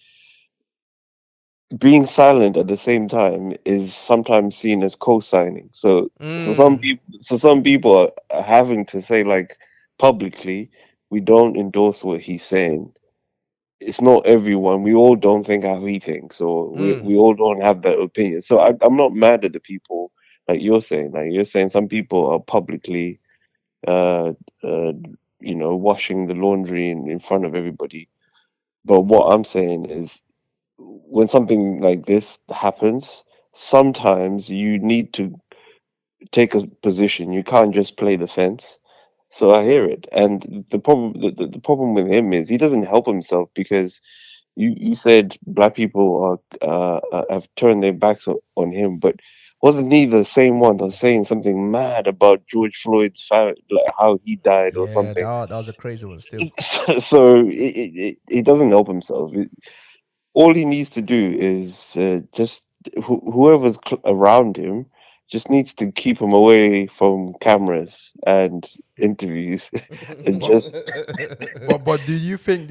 being silent at the same time is sometimes seen as co-signing. So some people are having to say like publicly, we don't endorse what he's saying. It's not everyone. We all don't think how he thinks, or we all don't have that opinion. So I'm not mad at the people like you're saying. Like you're saying, some people are publicly, uh, uh, washing the laundry in front of everybody. But what I'm saying is, when something like this happens, sometimes you need to take a position. You can't just play the fence. So I hear it, and the problem with him is he doesn't help himself because you said black people have turned their backs on him, but wasn't he the same one that was saying something mad about George Floyd's family, like how he died or Yeah, something? that was a crazy one still. So he doesn't help himself. All he needs to do is just whoever's around him just needs to keep him away from cameras and interviews and But just but do you think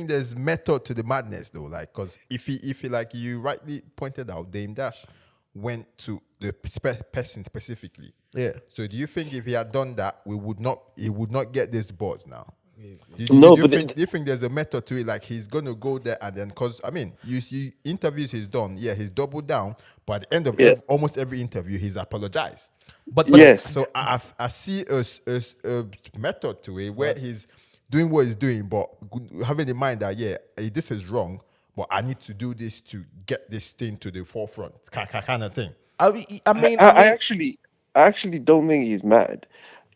there's method to the madness though? Like, cause if he like you rightly pointed out, Dame Dash went to the person specifically. Yeah. So do you think if he had done that, he would not get this buzz now? no, Do you but think do you think there's a method to it? Like he's gonna go there and then, cause I mean, you see interviews he's done, yeah, he's doubled down, but at the end of yeah, almost every interview, he's apologized. But yes, So I see a method to it where he's doing what he's doing, but having in mind that yeah, this is wrong, but I need to do this to get this thing to the forefront, kind of thing. I mean, I actually don't think he's mad.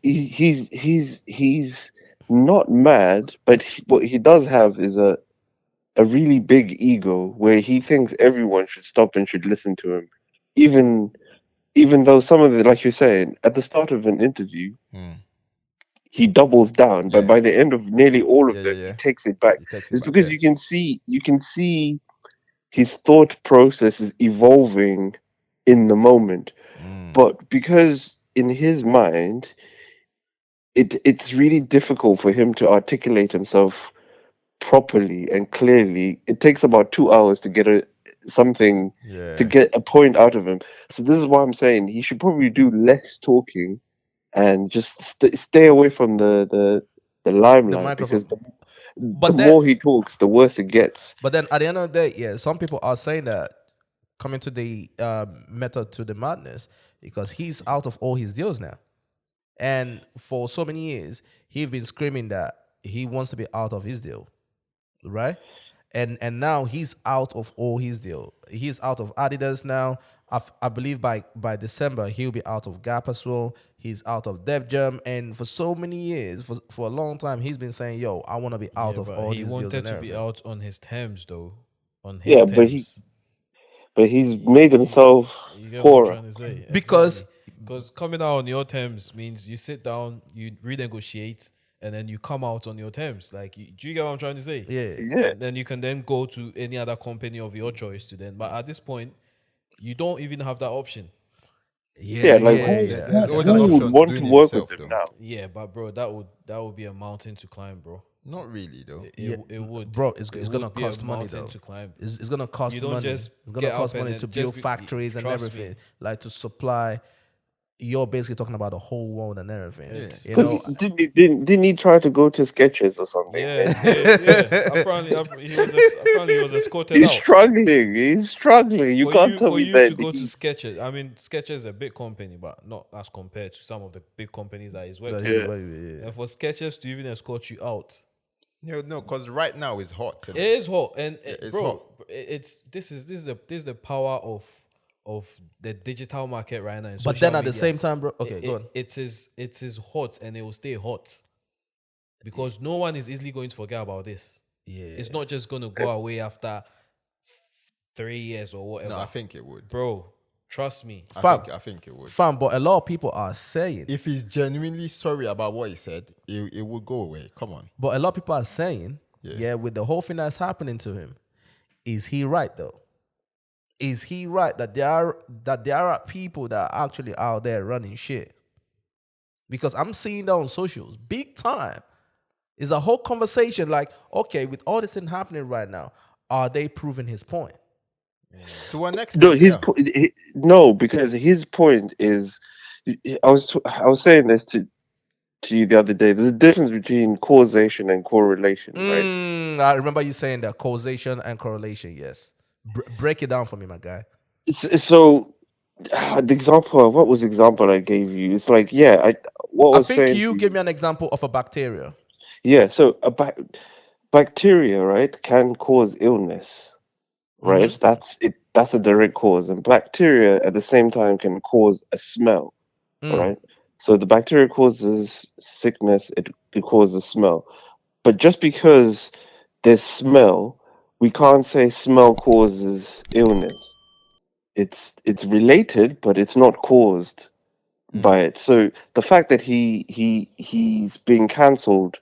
He's not mad, but what he does have is a really big ego where he thinks everyone should stop and should listen to him, even even though some of the, like you're saying, at the start of an interview, he doubles down, but Yeah, by the end of nearly all of yeah, yeah, them, he yeah. takes it back. He takes it It's back. because Yeah. you can see his thought process is evolving in the moment. But because in his mind, it's really difficult for him to articulate himself properly and clearly. It takes about 2 hours to get something to Yeah. get a point out of him. So this is why I'm saying he should probably do less talking and just stay away from the the limelight, because microphone. the But then, more he talks, the worse it gets. at the end of the day, yeah, some people are saying that coming to the method to the madness because he's out of all his deals now, and for so many years he's been screaming that he wants to be out of his deal, right? And now he's out of all his deal. He's out of Adidas now, I believe by December he'll be out of Gap as well. He's out of Def Jam, and for so many years, for a long time, he's been saying, "Yo, I want to be out of but all he these deals wanted and to be everything." out on his Thames though, on his Yeah, Thames. but he's made himself You get what I'm poorer. trying to say? Because Because coming out on your terms means you sit down, you renegotiate, and then you come out on your terms. Like, do you get what I'm trying to say? yeah, Yeah, And then you can then go to any other company of your choice to then. But at this point, you don't even have that option. yeah, yeah. Like yeah, who yeah. There's always an who would option to want doing to it work with himself, him though. now? Yeah, but bro, that would be a mountain to climb, bro. Not really, though. It would, Bro, it's it gonna would be a cost money mountain though. to climb. It's gonna cost You don't money. just It's gonna get cost up and money then to just build factories and trust everything, me. like to supply. You're basically talking about the whole world and everything. Yeah. You know, Because didn't he try to go to Skechers or something? Yeah, And yeah. Apparently, he was escorted he's out. struggling. He's struggling. You can't tell For me you to that go to he. Skechers, I mean, Skechers is a big company, but not as compared to some of the big companies that he's worked that for. he's Yeah. way- And for Skechers to even escort you out, No, because right now it's hot. it is hot. And it's bro, hot. it's this is the power of the digital market right now. In But social then at the media. same time, bro. Okay, go on. It is hot and it will stay hot because no one is easily going to forget about this. Yeah, It's not just going to go away after 3 years or whatever. No, I think it would. Bro, trust me. I think it would. fam. But a lot of people are saying, If he's genuinely sorry about what he said, it would go away. Come on. but a lot of people are saying, Yeah. yeah, with the whole thing that's happening to him, is he right though? Is he right that there are people that are actually out there running shit? Because I'm seeing that on socials, big time. It's a whole conversation like, okay, with all this thing happening right now, are they proving his point? To an No, extent, yeah. no, because his point is, I was saying this to you the other day. There's a difference between causation and correlation, right? I remember you saying that causation and correlation. Yes, break it down for me, my guy. So the example, what was the example I gave you? It's like, yeah, what I I was think saying to you you, gave me an example of a bacteria. yeah. So bacteria, right, can cause illness, right? That's it. That's a direct cause, and bacteria at the same time can cause a smell, right? So the bacteria causes sickness. It causes smell, but just because there's smell, we can't say smell causes illness. It's related, but it's not caused by it. So the fact that he's being cancelled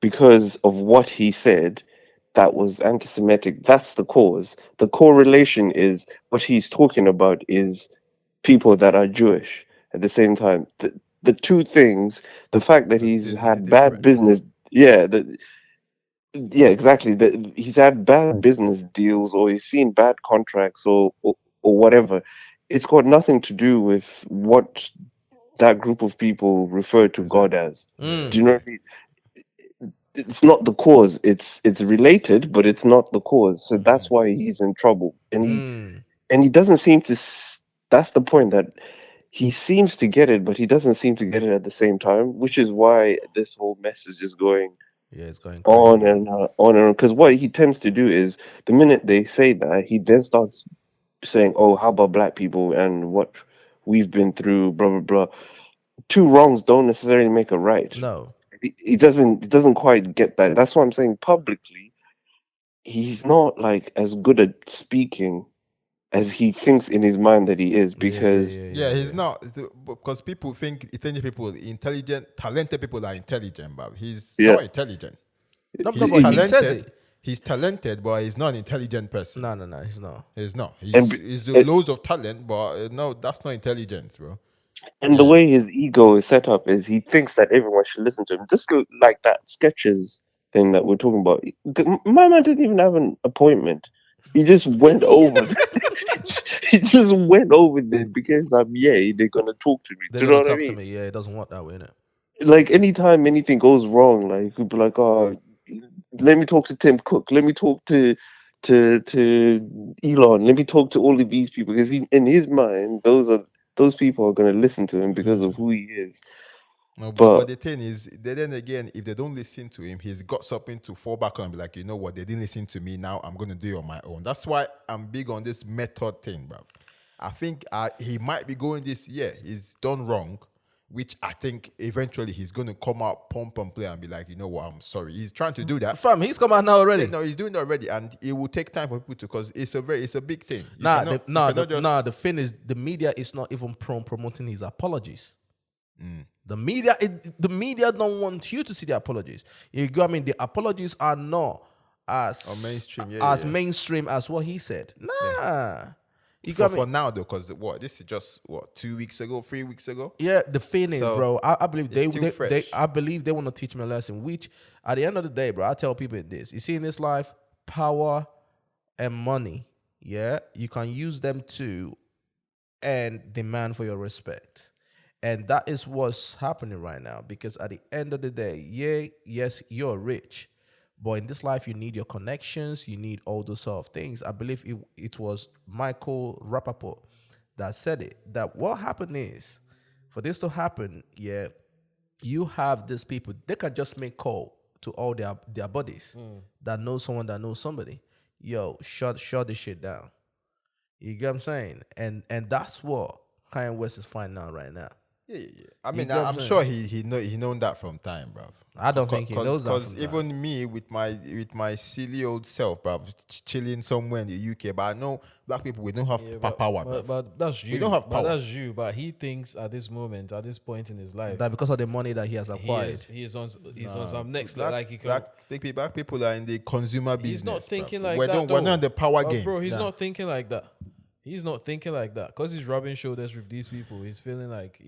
because of what he said that was anti-Semitic, that's the cause. The correlation is what he's talking about is people that are Jewish at the same time. The two things, the fact that he's It's had bad different. business, yeah, yeah, exactly. He's had bad business deals or he's seen bad contracts or whatever. It's got nothing to do with what that group of people refer to God Present. as. Yeah. Do you know what I mean? It's not the cause. It's related, but it's not the cause. So that's why he's in trouble. And he doesn't seem to. That's the point, that he seems to get it, but he doesn't seem to get it at the same time, which is why this whole mess is just going Yeah, it's going crazy. on and on and on. Because what he tends to do is the minute they say that, he then starts saying, "Oh, how about black people and what we've been through?" Blah blah blah. Two wrongs don't necessarily make a right. No, He doesn't quite get that. That's why I'm saying publicly, he's not like as good at speaking as he thinks in his mind that he is. Because Yeah, he's not, because people think intelligent people, intelligent, talented people are intelligent, but he's Yeah. not intelligent. no, He's but he says talented. it. He's talented, but he's not an intelligent person. No, he's not. He's not. And He's and, loads of talent, but no, that's not intelligence, bro. and the way his ego is set up is he thinks that everyone should listen to him, just like that sketches thing that we're talking about. My man didn't even have an appointment. He just went over. He just went over there because they're gonna talk to me. They're Do you know gonna what I talk to mean? me. Yeah, it doesn't work that way, innit? Like anytime anything goes wrong, like he'd be like, "Oh, let me talk to Tim Cook. Let me talk to Elon. Let me talk to all of these people," because in his mind, those people are gonna listen to him because of who he is. No, but But the thing is, then again, if they don't listen to him, he's got something to fall back on and be like, you know what, they didn't listen to me. Now I'm gonna do it on my own. That's why I'm big on this method thing, bro. I think he might be going this year. He's done wrong, which I think eventually he's going to come out, pump and play and be like, you know what, I'm sorry. He's trying to do that. Fam, he's come out now already. Yeah, no, he's doing that already, and it will take time for people to, because it's a big thing. You Nah, cannot- you cannot just- the thing is, the media is not even promoting his apologies. Mm. The media don't want you to see the apologies. You go, I mean, the apologies are not as mainstream, mainstream as what he said. Nah, you for, got me. for now though, because this is just 2 weeks ago, 3 weeks ago. Yeah, the thing is, So, bro, I believe it's still they fresh. I believe they want to teach me a lesson. Which, at the end of the day, bro, I tell people this: you see, in this life, power and money, yeah, you can use them to and demand for your respect. And that is what's happening right now. Because at the end of the day, yes, you're rich. But in this life, you need your connections. You need all those sort of things. I believe it was Michael Rappaport that said it. That what happened is, for this to happen, yeah, you have these people. They can just make call to all their buddies that know someone that knows somebody. Yo, shut this shit down. You get what I'm saying? And that's what Kanye West is finding out right now. Yeah. I mean, get what I'm I'm sure he known that from time, bruv. I don't think he knows that Because from even me with my silly old self, bruv, chilling somewhere in the UK, but I know black people, we don't have power, bruv. But that's you. We don't have But power. that's you. But he thinks at this moment, at this point in his life, That because of the money that he has acquired. he's on some next Black, like he can. black people are in the consumer business. He's not thinking bruv. like we're that. We're not in the power But game. bro. He's Nah. not thinking like that. He's not thinking like that because he's rubbing shoulders with these people. He's feeling like,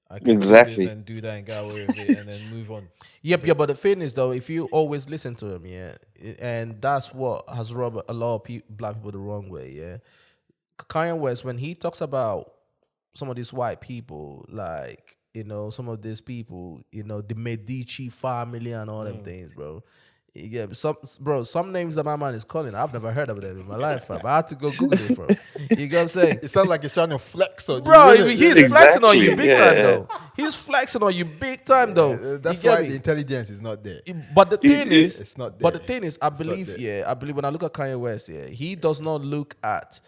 I can do Exactly. this and do that and get away with it and then move on. Yep, yeah, but the thing is, though, if you always listen to him, yeah, and that's what has rubbed a lot of black people the wrong way, yeah. Kanye West, when he talks about some of these white people, like, some of these people, the Medici family and all them things, bro. Yeah, some names that my man is calling, I've never heard of them in my life, fam. I had to go Google it, bro. You get what I'm saying? It sounds like he's trying to flex on Bro, you. he's flexing on you Exactly, big time, yeah. though. He's flexing on you big time, though. That's You get why me? the intelligence is not there. But the thing is, It's not But the there. thing is, I It's not believe, there. I believe when I look at Kanye West, he does not look at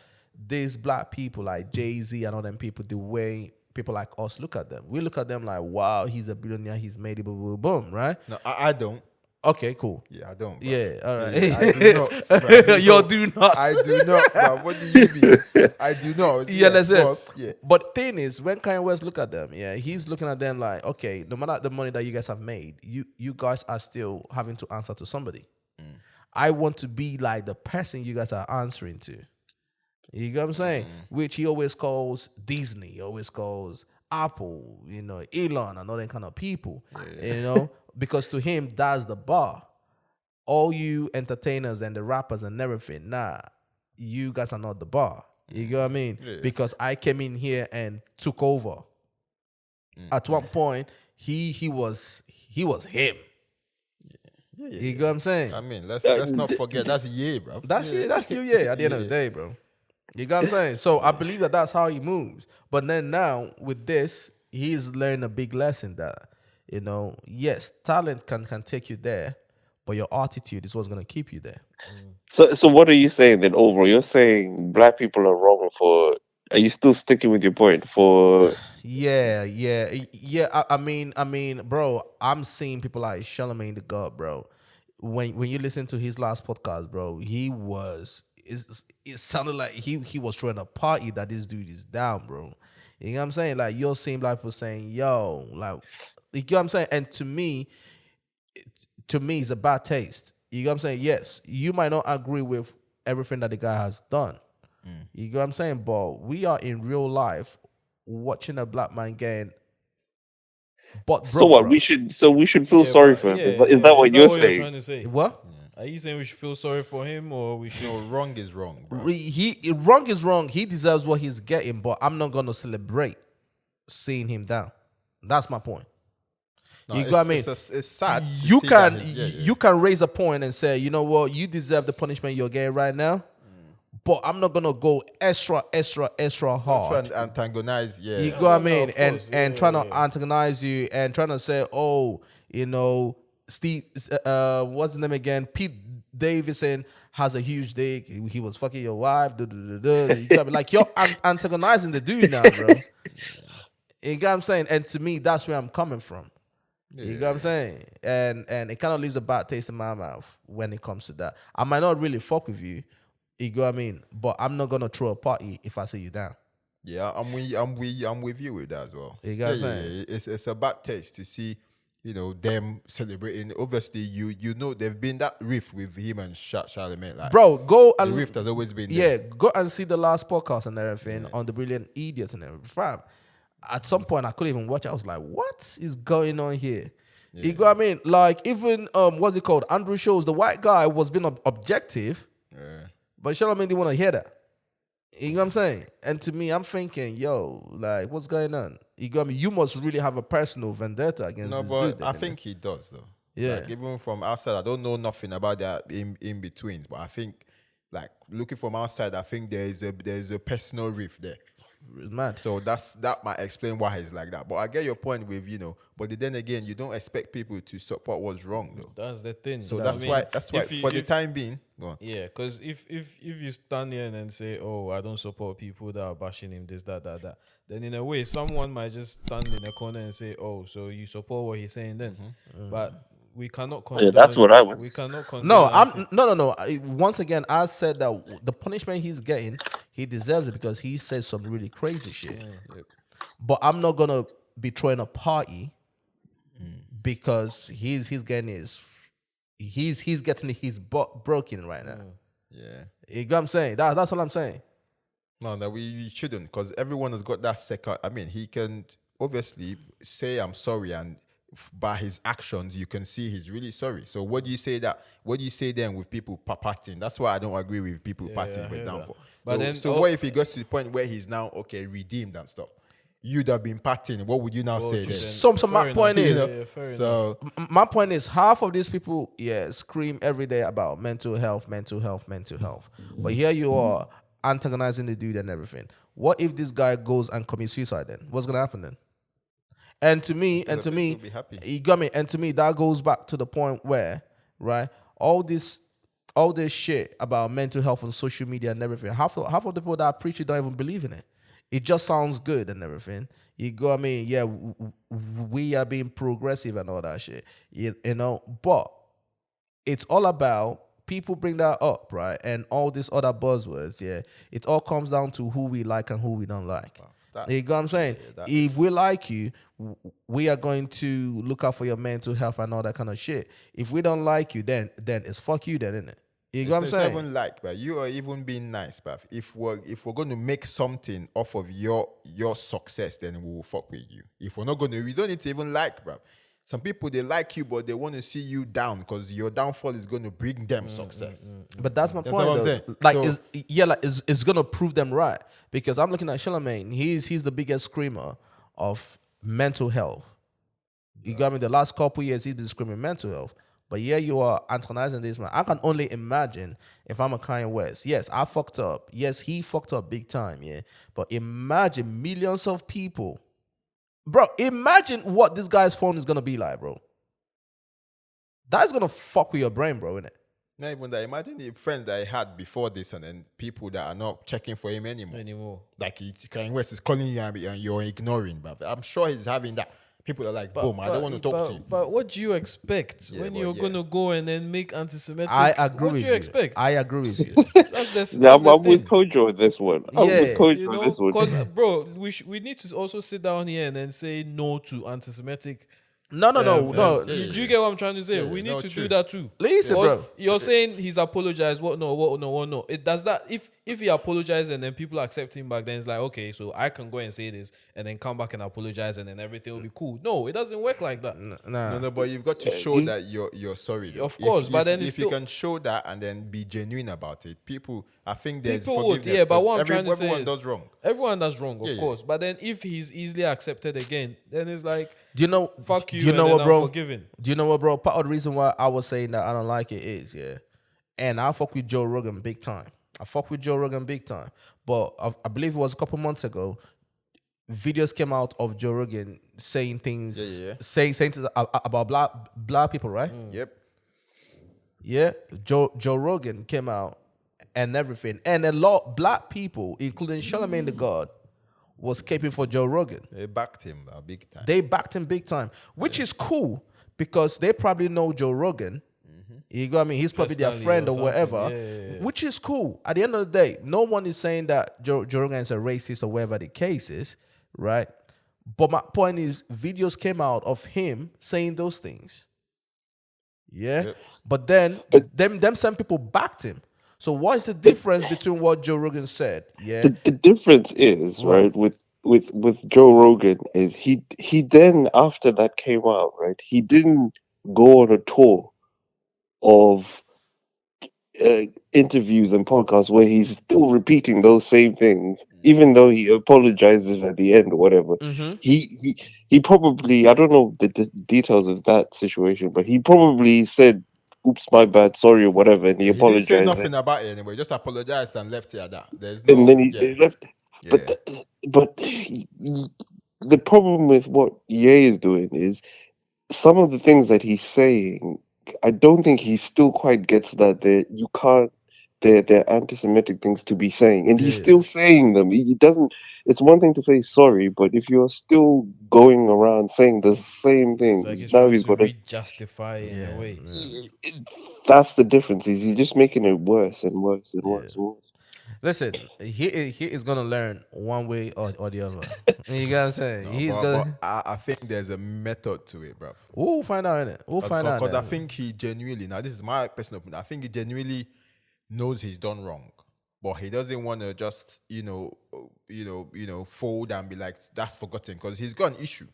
these black people like Jay-Z and all them people the way people like us look at them. We look at them like, wow, he's a billionaire, he's made it, boom, boom, boom, right? No, I don't. Okay, cool. Yeah, I don't. Bro. Yeah, all right. Yeah, I do not. Bro. You do not. I do not. Bro. What do you mean? I do not. Yeah, that's it. but, yeah. But the thing is, when Kanye West look at them, he's looking at them like, okay, no matter the money that you guys have made, you guys are still having to answer to somebody. I want to be like the person you guys are answering to. You get what I'm saying? Which he always calls Disney, he always calls Apple, Elon and all that kind of people, because to him, that's the bar. All you entertainers and the rappers and everything, nah, you guys are not the bar. You get what I mean? Yeah. Because I came in here and took over. At one point, he was him. Yeah, You get what I'm saying? I mean, let's not forget that's bro. That's it. That's still at the end of the day, bro. You got what I'm saying? So I believe that that's how he moves. But then now with this, he's learned a big lesson that, yes, talent can take you there, but your attitude is what's gonna keep you there. So what are you saying then overall? You're saying black people are wrong for. Are you still sticking with your point for? Yeah. I mean, bro, I'm seeing people like Charlemagne the God, bro. When you listen to his last podcast, bro, it sounded like he was throwing a party that this dude is down, bro. You know what I'm saying? Like, you're seeing black people saying, yo, like, you get what I'm saying? And to me, it's a bad taste. You get what I'm saying? Yes, you might not agree with everything that the guy has done. You get what I'm saying? But we are in real life watching a black man getting but So what? We should feel sorry for him. Is that what you're saying? trying to say? What? Are you saying we should feel sorry for him or we should? No, wrong is wrong, bro. Wrong is wrong. He deserves what he's getting, but I'm not gonna celebrate seeing him down. That's my point. No, You got what I mean? It's sad. to You see can that yeah. you can raise a point and say, you know what, you deserve the punishment you're getting right now, but I'm not gonna go extra Try hard. and antagonize. Yeah, You go what I no, mean? of And course. trying to Yeah. antagonize you and trying to say, oh, Steve, what's his name again? Pete Davidson has a huge dick. He was fucking your wife. You got me? Like you're antagonizing the dude now, bro. You got what I'm saying? And to me, that's where I'm coming from. You got what I'm saying? And it kind of leaves a bad taste in my mouth when it comes to that. I might not really fuck with you. You got what I mean? But I'm not gonna throw a party if I see you down. Yeah, I'm with you with that as well. You got what I'm saying? It's a bad taste to see, them celebrating. Obviously, you know they've been that rift with him and Charlemagne. Like, Bro, go the and rift has always been there. go and see the last podcast and everything on the Brilliant Idiots and everything. Fam, at some point I couldn't even watch it. I was like, what is going on here? You got what I mean? Like even what's it called? Andrew Schultz, the white guy, was being objective. Yeah. But Charlamagne didn't want to hear that. You know what I'm saying? And to me, I'm thinking, yo, like, what's going on? You got me? You must really have a personal vendetta against this but dude. I think he does though. Yeah. Like, even from outside, I don't know nothing about that in betweens, but I think, like, looking from outside, I think there's a personal rift there. It's mad. So that might explain why he's like that. But I get your point with, but then again, you don't expect people to support what's wrong though. That's the thing. So that's why for the time being, go on. Yeah, because if you stand here and then say, oh, I don't support people that are bashing him, this, that, then in a way, someone might just stand in a corner and say, oh, so you support what he's saying then. But we cannot condone. Yeah, that's what I was. We cannot condone. No. Once again, I said that the punishment he's getting, he deserves it because he said some really crazy shit. But I'm not gonna be throwing a party because he's getting his butt broken right now. Yeah. You got what I'm saying? That's what I'm saying. No, that we shouldn't, because everyone has got that second. I mean, he can obviously say I'm sorry, and by his actions, you can see he's really sorry. So what do you say then with people patting? That's why I don't agree with people patting him down for. But then, what if he goes to the point where he's now redeemed and stuff? You'd have been patting. What would you now say then? So my point is, So my point is, half of these people, scream every day about mental health. But here you are antagonizing the dude and everything. What if this guy goes and commits suicide then? What's gonna happen then? And to me, be happy. you got me. And to me, that goes back to the point where, right, all this shit about mental health on social media and everything. Half of the people that preach it don't even believe in it. It just sounds good and everything. You got what I mean? Yeah, we are being progressive and all that shit. You know, but it's all about people bring that up, right? And all these other buzzwords, it all comes down to who we like and who we don't like. You know what I'm saying? If we like you, we are going to look out for your mental health and all that kind of shit. If we don't like you, then it's fuck you then, isn't it? You know what I'm saying? It's even like, but you are even being nice, but if we're going to make something off of your success, then we will fuck with you. If we're not going to, we don't need to even like, bro. Some people, they like you, but they want to see you down because your downfall is going to bring them success. But that's my point. What I'm though. saying. Like, it's gonna prove them right because I'm looking at Charlamagne. He's the biggest screamer of mental health. You got me. The last couple years, he's been screaming mental health. But you are antagonizing this man. I can only imagine if I'm a Kanye West. Yes, I fucked up. Yes, he fucked up big time. Yeah, but imagine millions of people. Bro, imagine what this guy's phone is gonna be like, bro. That's gonna fuck with your brain, bro, innit? Not even that. Imagine the friends that he had before this, and then people that are not checking for him anymore. Like Kanye West is calling you and you're ignoring, but I'm sure he's having that. People are like, boom, I don't want to talk to you. But what do you expect when you're gonna go and then make anti-Semitic? I agree with you. What do you expect? I agree with you. That's I'm with Kojo with this one. I'm with Kojo you know, with this one. because bro, we need to also sit down here and then say no to anti-Semitic. No. Do you get what I'm trying to say? We need to do that too. Listen, bro. You're saying he's apologized. What no. It does that. If he apologized and then people accept him back, then it's like, okay, so I can go and say this and then come back and apologize and then everything will be cool. No, it doesn't work like that. No, but you've got to show that you're sorry. Though. Of course, but then if you can show that and then be genuine about it, I think there's people would, forgiveness. but what I'm trying to say everyone is, does wrong. Everyone does wrong, of course. But then if he's easily accepted again, then it's like, do you know? Fuck you. Do you know what, bro? Forgiven. Do you know what, bro? Part of the reason why I was saying that I don't like it is, and I fuck with Joe Rogan big time. But I believe it was a couple months ago. Videos came out of Joe Rogan saying things, saying things about black people, right? Yep. Yeah, Joe Rogan came out and everything, and a lot black people, including Charlamagne the God, was caping for Joe Rogan. They backed him big time. They backed him big time, which is cool because they probably know Joe Rogan. You got me? He's probably their Personally friend or or whatever, something. Yeah. which is cool. At the end of the day, no one is saying that Joe Rogan is a racist or whatever the case is, right? But my point is, videos came out of him saying those things. Yeah, Yep. but then them some people backed him. So what is the difference between what Joe Rogan said? Yeah, The difference is What? right with Joe Rogan is he then after that came out, right, he didn't go on a tour of interviews and podcasts where he's still repeating those same things, even though he apologizes at the end or whatever. He probably, I don't know the details of that situation, but he probably said, "Oops, my bad, sorry" or whatever, and he He didn't say apologized. nothing about it anyway. Just apologized and left it at that. There's And no. then he Yeah. left. Yeah. But the problem with what Ye is doing is some of the things that he's saying. I don't think he still quite gets that you can't. They're anti-Semitic things to be saying, and he's still saying them. He doesn't. It's one thing to say sorry, but if you're still going around saying the same It's things, like he's now trying he's to got to. re-justify it in a way. That's the difference. Is he's just making it worse and worse and worse and worse. listen, he is gonna learn one way or the other. You got what I'm saying? He's But gonna. I think there's a method to it, bro. We'll find out in it. We'll find out. Because I innit? think he genuinely, now this is my personal opinion, I think he genuinely knows he's done wrong, but he doesn't want to just fold and be like that's forgotten because he's got an issue.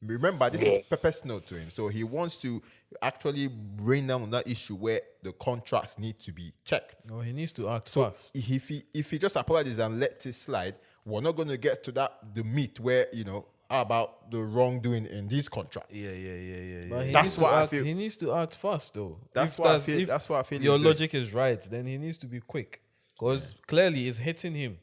Remember, this is personal to him, so he wants to actually bring down on that issue where the contracts need to be checked. No, he needs to act So fast. if he just apologizes and lets it slide, we're not going to get to the meat where how about the wrongdoing in these contracts. Yeah. But he That's needs to what I act, feel. He needs to act fast, though. That's If what I feel. if That's what I feel. Your he's doing. logic is right. Then he needs to be quick, because clearly it's hitting him.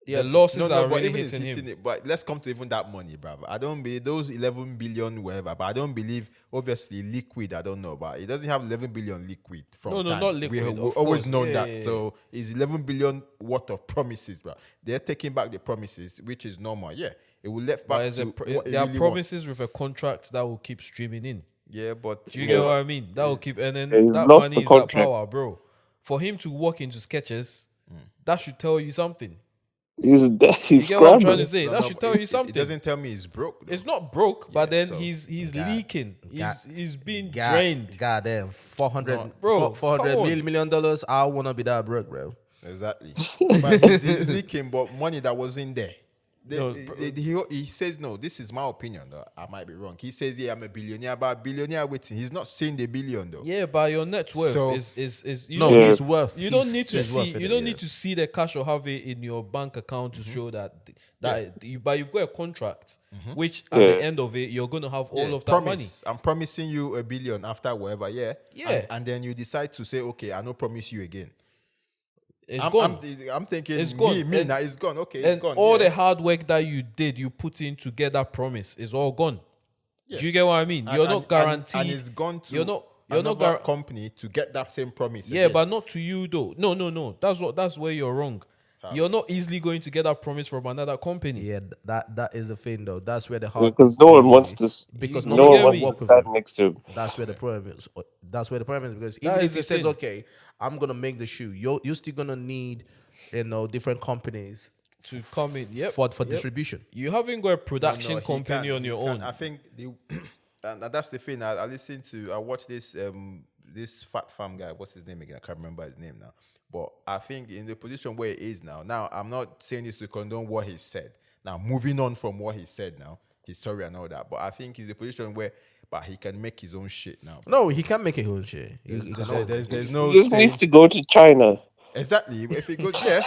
Yeah, The losses are but really even it's hitting hitting him. it. But let's come to even that money, bruv. I don't believe those 11 billion, whatever. But I don't believe, obviously, liquid. I don't know, but it doesn't have 11 billion liquid. From No, time. not liquid, We've of always course. known Yeah, that. yeah, yeah. So it's 11 billion worth of promises, bruv. They're taking back the promises, which is normal. Yeah, it will left But back it's to what it there are really promises with a contract that will keep streaming in. wants. Yeah, but Do you get what I mean? That will keep, and then He's that lost money the is that contract. power, bro. For him to walk into sketches, that should tell you something. He's You get what I'm trying to scrambling. say? That should tell you something. It doesn't tell me he's broke. Though. It's not broke, but Yeah, then so- he's God- leaking. God- He's being drained. Goddamn, 400, No, bro, $400 come on. million dollars. I wanna be that broke, bro. Exactly. But he's leaking, but money that was in there. No, He says, no, this is my opinion, though. I might be wrong. He says, yeah, I'm a billionaire, but a billionaire waiting. He's not saying the billion, though. Yeah, but your net worth So- is you No, don't- he's worth. You don't he's- need to he's see. worth it, You don't yeah. need to see the cash or have it in your bank account to show that but you've got a contract, which at the end of it you're gonna have all Yeah, of that promise. money. I'm promising you a billion after whatever, yeah. Yeah. And then you decide to say, okay, I don't promise you again. It's I'm, gone. I'm thinking, It's gone. me And- now, it's gone. Okay, and it's gone. all yeah. the hard work that you did, you put in to get that promise is all gone. Yeah. Do you get what I mean? You're not guaranteed. And it's gone to You're not another company to get that same promise. Yeah, again. but not to you though. No. That's where you're wrong. You're not easily going to get that promise from another company. Yeah, that is the thing though. That's where the heart. Because is no one really- wants this. Because You no get one me? wants work to with stand him. next to him. That's where the problem is. That's where the problem is because That even is if he the says, thing. "Okay, I'm gonna make the shoe," you're still gonna need, different companies To come in, yep, for yep. distribution. You haven't got a production No, he company can, on he your can. own. I think and that's the thing. I watched this fat farm guy. What's his name again? I can't remember his name now. But I think in the position where he is now. Now I'm not saying this to condone what he said. Now moving on from what he said. Now he's sorry and all that. But I think he's in a position where, but he can make his own shit now. No, he can make it own shit. He can always- There's no He just saying needs to go to China. exactly if it goes yeah.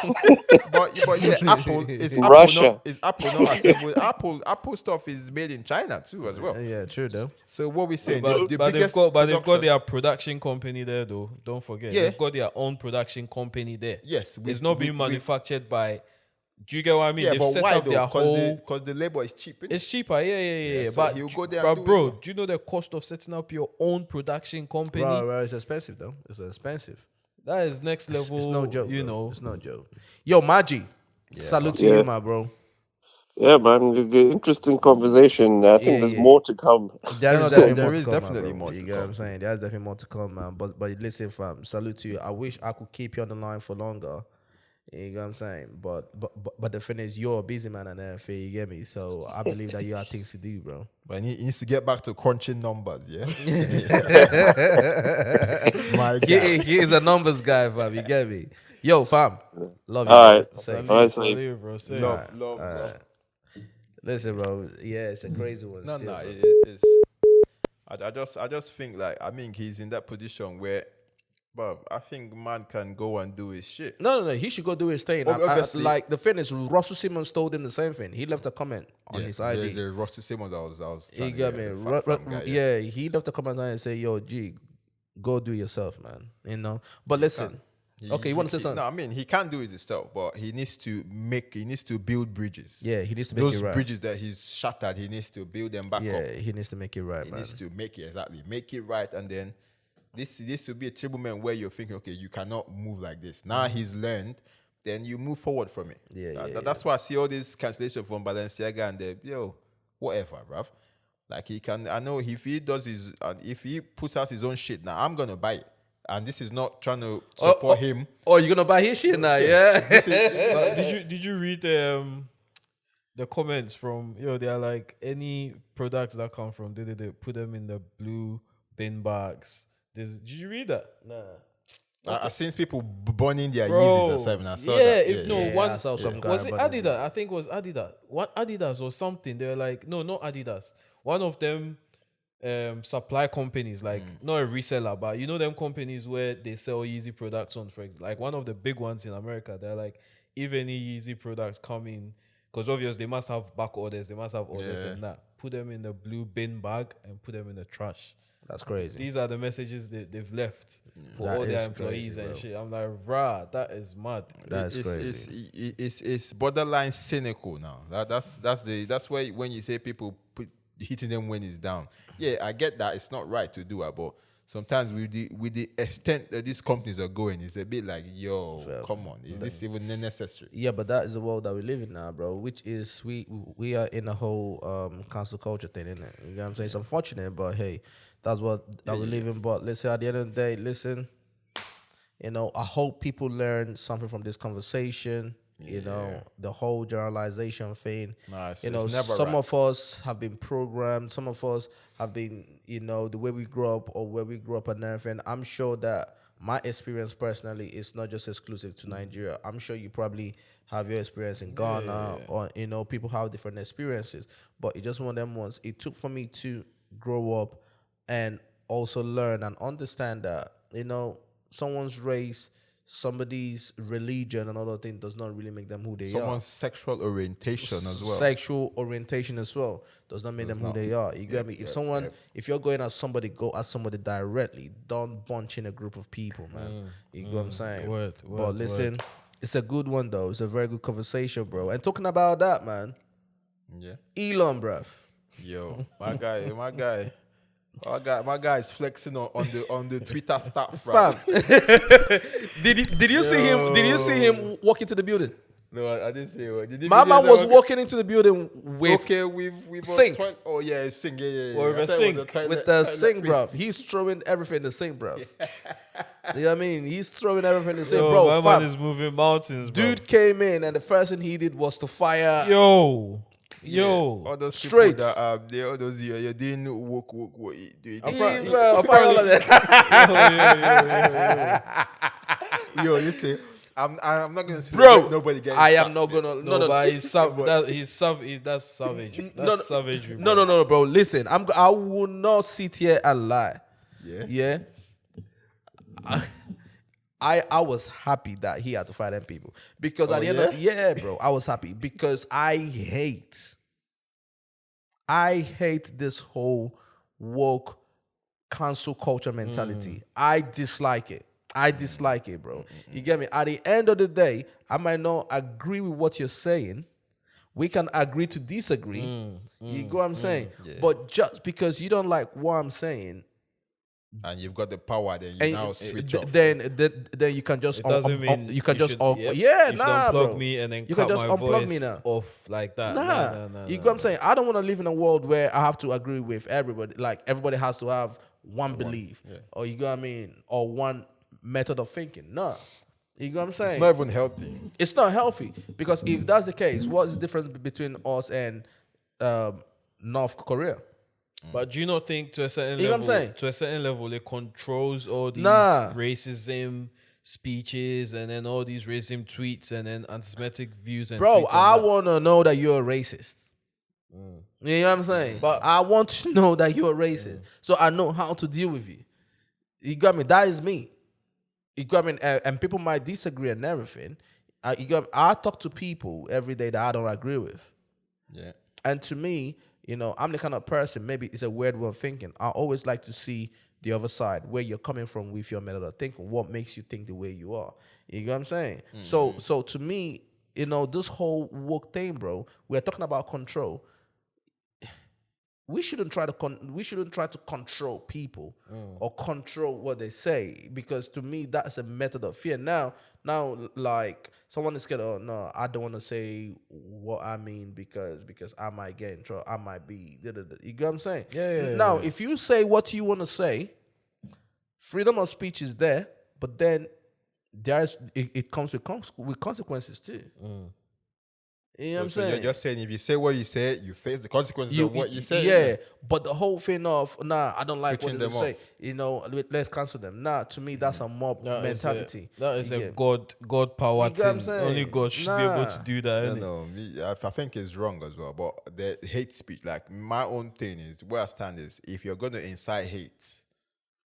but yeah, Apple is Russia. Apple not acceptable. Apple stuff is made in China too as well. Yeah, true though. So what we saying? But, the but biggest they've got production- their production company there though. Don't forget, Yeah. they've got their own production company there. Yes, It's not being manufactured by Do you get what I mean? Yeah, They've but set why up their though? whole. Because the labor is cheap. Innit? It's cheaper, yeah. so But, he'll go there and do his bro, work. do you know the cost of setting up your own production company? Bro, it's expensive though. It's expensive. That is next level. It's no joke. You bro. know. It's no joke. Yo, Maji, salute to Yeah. you, my bro. Yeah, man. Interesting conversation. I think there's more to come. There is definitely more You to get what come. I'm saying? There's definitely more to come, man. But listen, fam, salute to you. I wish I could keep you on the line for longer. You get what I'm saying? But the thing is, you're a busy man and everything. You get me? So I believe that you have things to do, bro. But he needs to get back to crunching numbers, yeah? My guy. He is a numbers guy, fam. You get me? Yo, fam, love you. All bro. right. Say. Salute, bro. Say. Love. Listen, bro. Yeah, it's a crazy one. No, still, fam. it's. I just think like I mean he's in that position where, but I think man can go and do his shit. No. He should go do his thing. Obviously- like the thing is, Russell Simmons told him the same thing. He left a comment on his IG. There's a Rusty Simmons. I was. You trying to got get me. the fat fam guy, Yeah, he left a comment and say, "Yo, G, go do yourself, man." You know. But listen, okay, you want to say something? No, I mean he can't do it himself, but he needs to build bridges. Yeah, he needs to make Those it right. bridges that he's shattered, he needs to build them back up. Yeah, he needs to make it right, He man. needs to make it right, and then this will be a table moment where you're thinking, okay, you cannot move like this. Now he's learned, then you move forward from it. That's why I see all this cancellation from Balenciaga and the whatever, bruv. Like he can, I know if he does if he puts out his own shit now, I'm gonna buy it. And this is not trying to support him. Oh, you're gonna buy his shit now, yeah? Did you read the comments from they are like any products that come from they put them in the blue bin bags. Did you read that? Nah. I've seen people burning their Bro, Yeezys or something. I saw that. I saw some guy was it burning Adidas? I think it was Adidas. What Adidas or something? They were like, no, not Adidas. One of them supply companies, like not a reseller, but you know them companies where they sell Yeezy products on, for example, like one of the big ones in America. They're like, if any Yeezy products come in, because obviously they must have back orders, they must have orders and that. Put them in the blue bin bag and put them in the trash. That's crazy. These are the messages they've left for That all their is employees crazy, and bro. shit. I'm like, rah, that is mad. That's crazy. It's borderline cynical now. That's where when you say people hitting them when it's down. Yeah, I get that it's not right to do it, but sometimes with the extent that these companies are going, it's a bit like, come on, is this even necessary? Yeah, but that is the world that we live in now, bro. Which is we are in a whole cancel culture thing, isn't it? You know what I'm saying? It's unfortunate, but hey, that's what we live in. But listen, at the end of the day, listen, I hope people learn something from this conversation. The whole generalization thing. It's some never of us have been programmed. Some of us have been, the way we grew up or where we grew up and everything. I'm sure that my experience personally is not just exclusive to Nigeria. I'm sure you probably have your experience in Ghana or, people have different experiences. But it's just one of them ones. It took for me to grow up and also learn and understand that, someone's race, somebody's religion and other things does not really make them who they are. Someone's sexual orientation as well. Sexual orientation as well does not make them who they are. You get me? If you're going at somebody, go at somebody directly. Don't bunch in a group of people, man. You get what I'm saying? But listen, it's a good one though. It's a very good conversation, bro. And talking about that, man. Yeah. Elon, bruv. Yo, my guy. My guy is flexing on the Twitter stuff, Fam. right? Did you see him? Did you see him walk into the building? No, I didn't see it. My man was walking into the building with sing. sink. Oh yeah, sing, yeah. Or with a sink. With the sink, bruv. He's throwing everything in the sink, bruv. You know what I mean? He's throwing everything in the sink, bro. My Fam, man is moving mountains, bro. dude came in and the first thing he did was to fire. Yo. All those Straight. people that they all those you didn't walk. Do it. Bro, fire all of that. Yo, listen. I'm not gonna say Bro, nobody gets. I am not gonna. No, But he's savage. That's savage. That's savagery. No, bro. Listen, I will not sit here and lie. Yeah. I was happy that he had to fight them people because at the end of bro, I was happy because I hate this whole woke cancel culture mentality. I dislike it. I dislike it, bro. You get me? At the end of the day, I might not agree with what you're saying. We can agree to disagree. You go what I'm saying? Yeah. But just because you don't like what I'm saying, And you've got the power, then you and now switch off. then you can just It doesn't mean you can just should, yeah, you should nah, unplug bro. me and then You cut can just my unplug voice me now. off like that. Nah, you Nah, get what I'm saying? I don't want to live in a world where I have to agree with everybody. Like everybody has to have one belief, or you know what I mean, or one method of thinking. No, you know what I'm saying? It's not even healthy. It's not healthy because if that's the case, what's the difference between us and North Korea? But do you not think to a certain You know what level, I'm saying? to a certain level, it controls all these Nah. racism speeches and then all these racism tweets and then anti-Semitic views and Bro, tweets and I that? want to know that you're a racist. You know what I'm saying? But- I want to know that you're a racist, so I know how to deal with you. You got me? That is me. You got me? And people might disagree and everything. You got me? I talk to people every day that I don't agree with. Yeah. And to me, you know, I'm the kind of person, maybe it's a weird way of thinking. I always like to see the other side, where you're coming from with your method of thinking, what makes you think the way you are. You know what I'm saying? So to me, you know, this whole woke thing, bro, we're talking about control. We shouldn't try to control people or control what they say, because to me that's a method of fear. Now like someone is scared. Oh no, I don't want to say what I mean because I might get in trouble. I might be. You get what I'm saying? Yeah. Now, if you say what you want to say, freedom of speech is there, but then it comes with consequences too. You know what I'm So saying? you're just saying if you say what you say, you face the consequences of what you say. Yeah, but the whole thing of I don't like Switching what them they say. You know, let's cancel them. To me, that's a mob mentality. That is You a get- God power You get what I'm thing. saying? Only God should be able to Nah. do that. No, innit? no, I think it's wrong as well. But the hate speech, like my own thing is, where I stand is, if you're going to incite hate,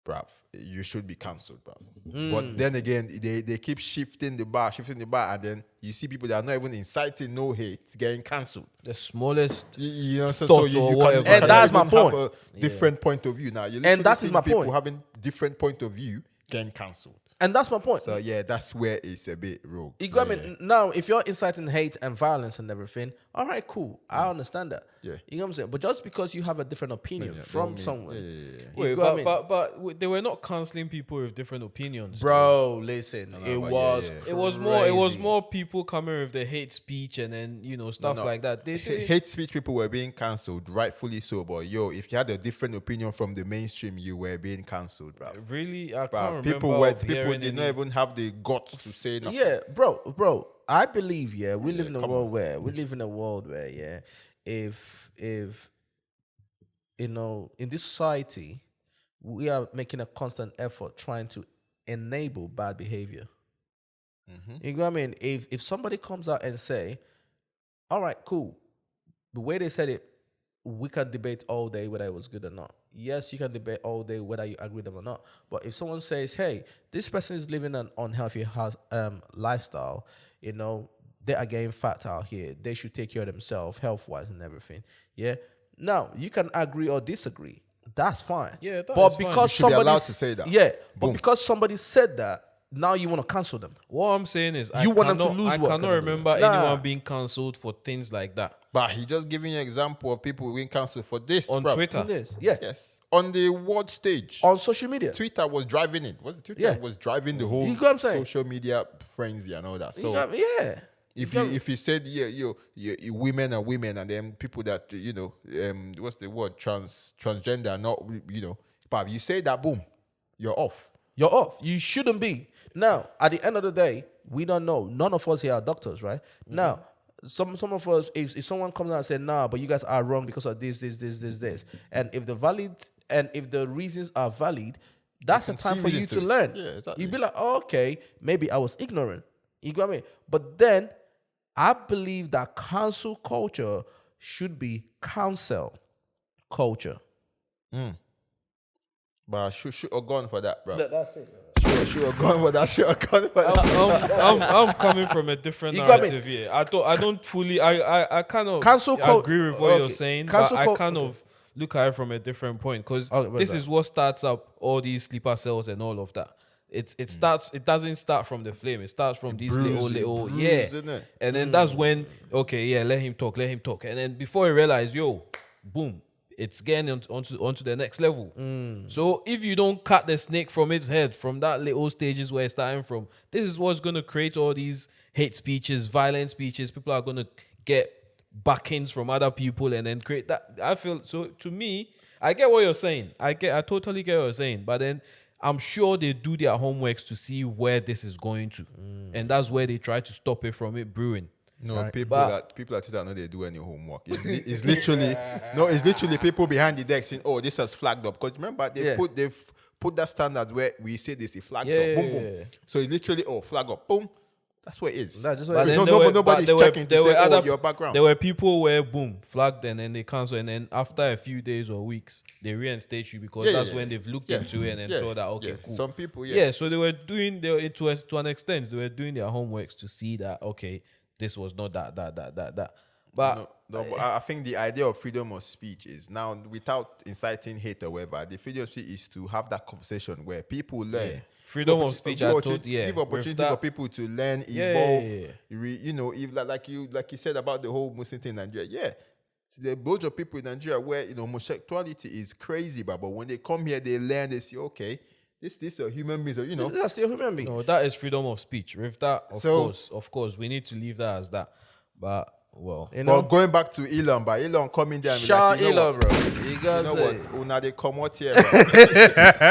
bruv, you should be cancelled, bruv. But then again, they keep shifting the bar, and then you see people that are not even inciting no hate getting cancelled. The smallest. You know, so Thoughts you or can, whatever. you And can that's my even have point. a different point of view. Now, you're And that is seeing my people point. having different point of view getting cancelled. And that's my point. So yeah, that's where it's a bit rogue. You got Yeah. me? Now, if you're inciting hate and violence and everything, all right, cool. I understand that. Yeah. You know what I'm saying? But just because you have a different opinion Yeah, from don't mean- someone, yeah. you Wait, got me? but they were not canceling people with different opinions. Bro, listen, it but was yeah. It was crazy. more people coming with the hate speech and then stuff No. like that. They Hate speech people were being cancelled, rightfully so. But if you had a different opinion from the mainstream, you were being cancelled, bro. really I can't Bruv, remember. people hearing did not any- even have the guts to say nothing. Yeah, bro. I believe, we live in a world where, if in this society, we are making a constant effort trying to enable bad behavior. You know what I mean? If somebody comes out and say, all right, cool, the way they said it, we can debate all day whether it was good or not. Yes, you can debate all day whether you agree with them or not. But if someone says, hey, this person is living an unhealthy lifestyle, they are getting fat out here, they should take care of themselves health-wise and everything. Yeah. Now, you can agree or disagree. That's fine. Yeah, that but is fine. because You should be somebody allowed to say that. Yeah. But Boom. because somebody said that, now you want to cancel them. What I'm saying is, You want them to lose I work, cannot kind of remember thing. Nah. anyone being cancelled for things like that But he just giving you an example of people being cancelled for this on bruv. Twitter. Yes. Yeah. Yes, on the world stage, On social media. Twitter was driving it. Was it Twitter Yeah. was driving the whole You get what I'm saying? social media frenzy and all that? So Yeah. if you said you women are women, and then people that what's the word, transgender, not but you say that, boom, you're off. You're off. You shouldn't be. Now, at the end of the day, we don't know. None of us here are doctors, right? Now, some of us, if someone comes out and says, nah, but you guys are wrong because of this, and if the reasons are valid, that's a can time see for you reason to to- learn. Yeah, exactly. You'd be like, oh, okay, maybe I was ignorant. You got me? But then I believe that cancel culture should be counsel culture. But should have gone for that, bro. That's it. Should have gone for that. Should have gone for that. I'm coming from a different You got me. narrative here. I don't fully. I kind of Cancel agree with what you're okay. saying, Cancel but I cul- kind of look at it from a different point because Okay, what's this that? is what starts up all these sleeper cells and all of that. it starts. It doesn't start from the flame. It starts from these little innit? and then that's when let him talk, and then before you realize, boom, it's getting onto the next level. So if you don't cut the snake from its head from that little stages where it's starting from, this is what's going to create all these hate speeches, violent speeches. People are going to get backings from other people and then create that. I feel so. To me, I get what you're saying. I totally get what you're saying. But then I'm sure they do their homeworks to see where this is going to, and that's where they try to stop it from it brewing. No, Right. people at Twitter know they do any homework. It's literally people behind the deck saying, "Oh, this has flagged up." Because remember, they've put that standard where we say this, it flagged up, boom, boom. So it's literally flag up, boom. That's what it is. That's just But what it then is. Nobody's checking to say, your background. There were people where boom flagged and then they cancel, and then after a few days or weeks they reinstate you because that's when they've looked into it and then saw that cool. Some people, So they were doing to an extent they were doing their homeworks to see that this was not that. But but I think the idea of freedom of speech is now, without inciting hate or whatever, the freedom of speech is to have that conversation where people learn. Freedom of speech, give opportunity for people to learn, evolve. If like you said about the whole Muslim thing in Nigeria, there are bunch of people in Nigeria where homosexuality is crazy, but when they come here, they learn. They see, okay, this is a human being, That's still human being. no, that is freedom of speech. With that, of course, we need to leave that as that. But But going back to Elon, but Elon coming there and be Shout like, Elon, bro. You you know what? Una they come out here.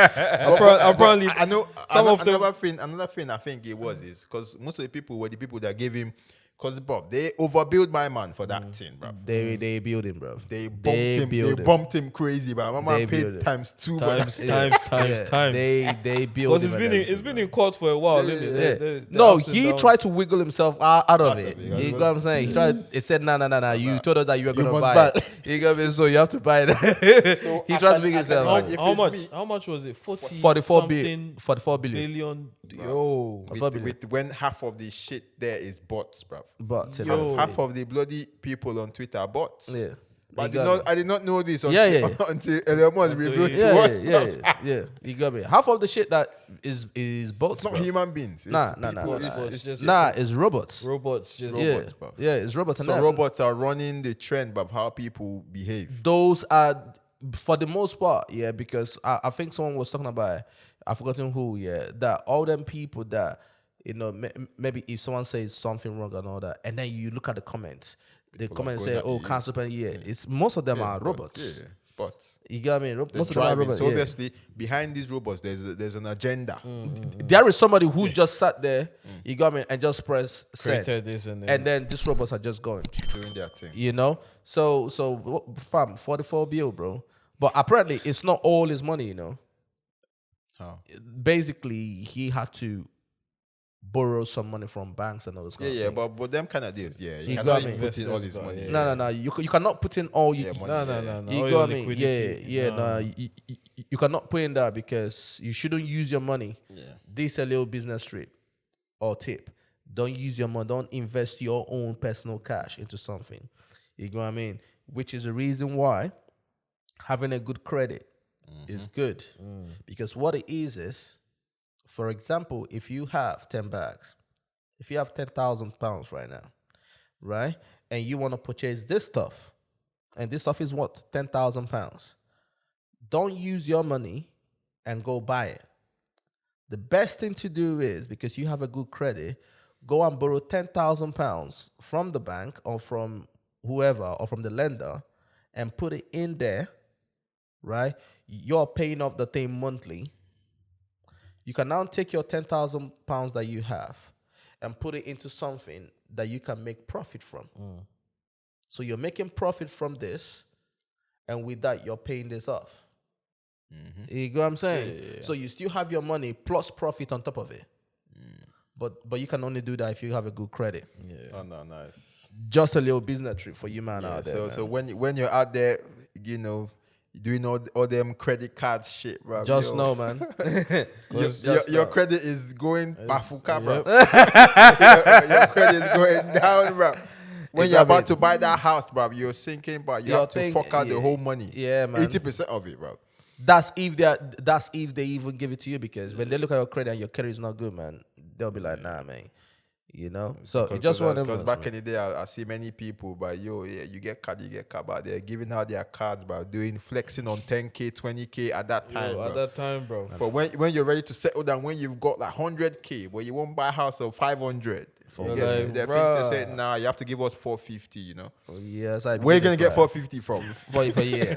apparently, I know some of them. another thing I think it was is because most of the people were the people that gave him, because they overbilled my man for that thing, bro. They build him, bro. They bumped him crazy, but my man paid times 2 for that. times. They build Because him. it's been in court for a while, isn't it? No, he tried to wiggle himself out of it. You know what I'm saying? He said, nah. You told us that you were going to must buy buy it. You got me, so you have to buy it. So He tried to wiggle himself out. If How it's much? me- How much was it? 44 billion. billion. Yo, with when half of the shit there is bots, bro. But Half of the bloody people on Twitter are bots. yeah. But You got me. I did not know this Yeah. until Elon Musk revealed he- to us. Yeah. You got me. Half of the shit that is bots. It's not bro. human beings. It's Nah. people. It's just It's robots. robots. Just robots, bro. Yeah, it's robots. And So that- robots are running the trend of how people behave. Those are, for the most part, because I think someone was talking about, I've forgotten who, that all them people that, maybe if someone says something wrong and all that, and then you look at the comments, the comments going say, at "Oh, you." Counsel, it's most of them are robots. Yeah, bots. You get what I mean? They're Most of them are driving. robots. So yeah. obviously, behind these robots, there's an agenda. There is somebody who just sat there, you got me, and just press send, created this and and then these robots are just going. Doing their thing. So fam, 44 bill, bro. But apparently, it's not all his money. How? Basically, he had to borrow some money from banks and all those kind of things. but them kind of deals, you You cannot got even me. put in all this money. No. You cannot put in all you. money. No. You All got your me. liquidity. No. You cannot put in that because you shouldn't use your money. Yeah. This is a little business trip or tip. Don't use your money. Don't invest your own personal cash into something. You know what I mean? Which is the reason why having a good credit is good. Because what it is, for example, if you have 10 bags, if you have 10,000 pounds right now, right? And you want to purchase this stuff, and this stuff is what? 10,000 pounds. Don't use your money and go buy it. The best thing to do is, because you have a good credit, go and borrow 10,000 pounds from the bank or from whoever or from the lender and put it in there, right? You're paying off the thing monthly. You can now take your 10,000 pounds that you have and put it into something that you can make profit from. So you're making profit from this, and with that, you're paying this off. You get what I'm saying? Yeah. So you still have your money plus profit on top of it. But you can only do that if you have a good credit. Oh no, nice. Just a little business trip for you, man, out there. So when you're out there, doing all them credit card shit, bro. Just know, man. Your credit is going bafuka, bro. Yep. Your credit is going down, bro. When It's you're about happening. to buy that house, bro, you're thinking, but you You're have to thinking- fork out the whole money. Yeah, man. 80% of it, bro. That's if they even give it to you, because when they look at your credit and your credit is not good, man, they'll be like, nah, man. You know, so it just one of them. Because ones, back man. in the day, I see many people, but yeah, you get card, but they're giving out their cards, but doing flexing on 10K, 20K at that time, Yo, at bro. that time, bro. But when you're ready to settle down, when you've got like 100K, but you won't buy a house of 500, You're they like, think they bruh. say, nah, you have to give us 450, you know. Yes, I Where you gonna get 450 from? for a year?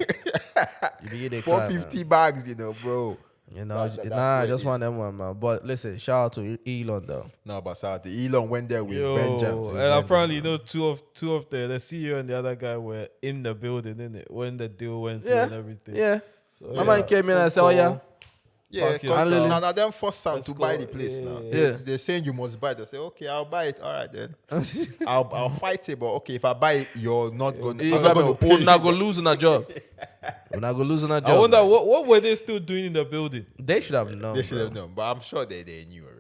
You begin to cry, 450 bags, you know, bro. You know, That's I where just it want them one, man. But listen, shout out to Elon though. No, but Saudi, Elon went there with Yo, vengeance. and apparently, you know, two of the CEO and the other guy were in the building, innit? When the deal went through Yeah, and everything. yeah. So, My man came in and said, "Oh yeah, Yeah, Fuck because your now stuff. them force Sam Let's to go. buy the place now. Yeah. They're saying you must buy it. They say, okay, I'll buy it. All right then. I'll fight it, but okay, if I buy it, you're not going to. you I'm not going to pay. not gonna lose on a job. We're not gonna lose on a job. I wonder man. what were they still doing in the building? They should have known. They should have bro. known, but I'm sure they knew already.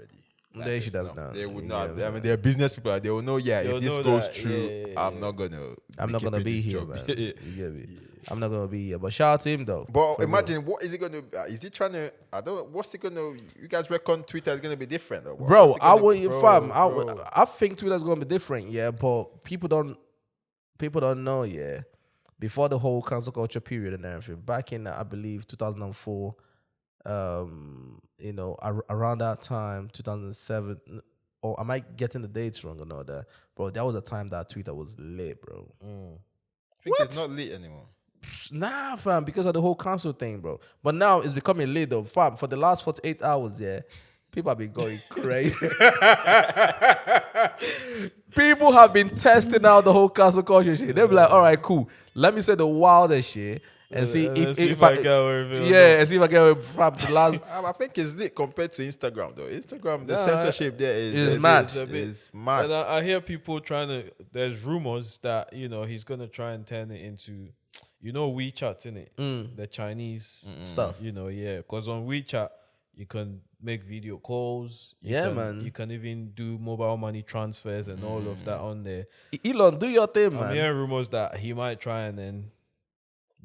They should have known. known. They would You not. get what I mean, they're business people. They will know. Yeah, They'll if this know goes that. through, Yeah. I'm not gonna. I'm not gonna keeping be this here, job. man. You get me? I'm not gonna be here. But shout out to him though. But imagine, what is he gonna? Is he trying to? I don't. What's he gonna? You guys reckon Twitter is gonna be different, or what? Bro, What's he I gonna- would, fam. bro. I think Twitter's gonna be different, yeah. But people don't know, yeah. Before the whole cancel culture period and everything, back in I believe 2004, you know, around that time, 2007, or I might getting the dates wrong or not that, bro. That was the time that Twitter was lit, bro. I think it's not lit anymore. Nah, fam, because of the whole council thing, bro. But now it's becoming lit, though, fam. For the last 48 hours, yeah, people have been going crazy. People have been testing out the whole council culture shit. They'll be like, all right, cool. Let me say the wildest shit and see if I get away with it or yeah, and see if I get away from the last. I think it's lit compared to Instagram, though. Instagram, the Nah, censorship there is mad. It's a bit- It's mad. And I hear people trying to. There's rumors that he's gonna try and turn it into, WeChat, innit? The Chinese Stuff. Yeah. Because on WeChat you can make video calls. Yeah, can, man. You can even do mobile money transfers and all of that on there. Elon, do your thing, I'm man. hearing rumors that he might try and then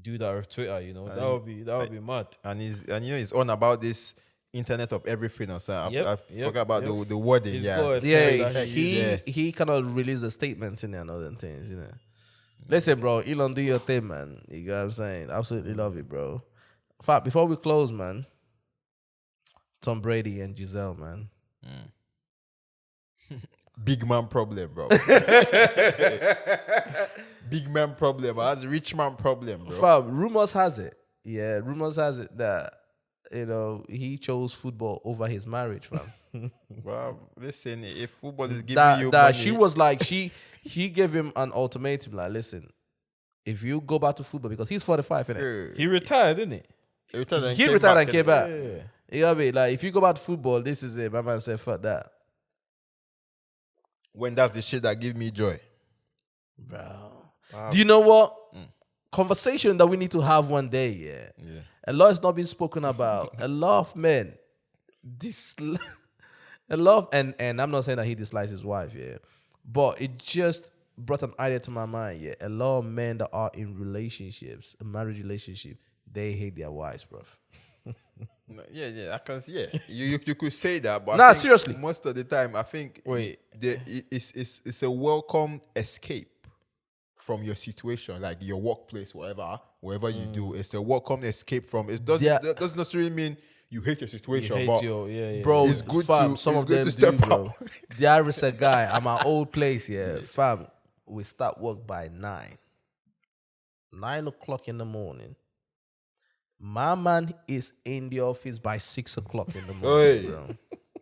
do that with Twitter. That would be mad. And he's on about this internet of everything or something. I Yep, forgot about yep. the wording. He's Yeah. got a Yeah, that he cannot release the statements in there and other things, Listen, bro, Elon, do your thing, man. You get what I'm saying? Absolutely love it, bro. In fact, before we close, man, Tom Brady and Giselle, man. Big man problem, bro. Big man problem. That's a rich man problem, bro. Fam, rumors has it that he chose football over his marriage, fam. Well, listen, if football is giving that you that money, she was like he gave him an ultimatum, like, listen, if you go back to football, because he's 45, innit? He retired, didn't he retired He retired and came back. Yeah. You know what I mean? Like, if you go back to football, this is it. My man said, fuck that. When that's the shit that give me joy. Bro. Wow. Do you know what? Conversation that we need to have one day, yeah. A lot is not being spoken about. A lot of men and I'm not saying that he dislikes his wife, yeah. But it just brought an idea to my mind, yeah. A lot of men that are in relationships, a marriage relationship, they hate their wives, bro. Yeah, I can see. Yeah, you could say that, but Nah, I think seriously. most of the time, I think it's a welcome escape from your situation, like your workplace, wherever you do. It's a welcome escape from. It doesn't necessarily mean you hate your situation, but Bro, it's good fam, to some it's of good them to step do, bro. up. There is a guy at my old place, yeah. Fam, we start work by 9 o'clock in the morning. My man is in the office by 6 o'clock in the morning, Hey. bro.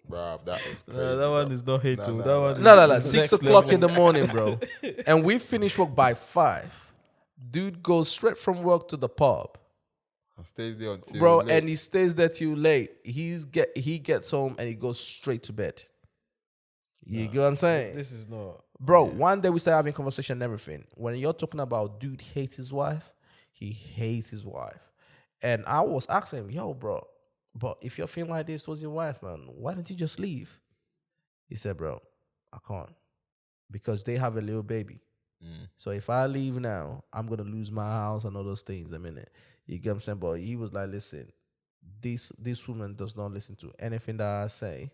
Bro, that is crazy. that one is not hate Nah, too. nah, That nah. one No, is 6 next o'clock level. in the morning, bro. And we finish work by 5. Dude goes straight from work to the pub, Stays there until bro, late. and he stays there till late. He gets home and he goes straight to bed. You get what I'm saying? This is not. Bro, one day we start having conversation and everything. When you're talking about dude hates his wife, he hates his wife. And I was asking him, yo, bro, but if you're feeling like this towards your wife, man, why don't you just leave? He said, bro, I can't. Because they have a little baby. So if I leave now, I'm gonna lose my house and all those things. A minute, you get what I'm saying? But he was like, listen, this woman does not listen to anything that I say.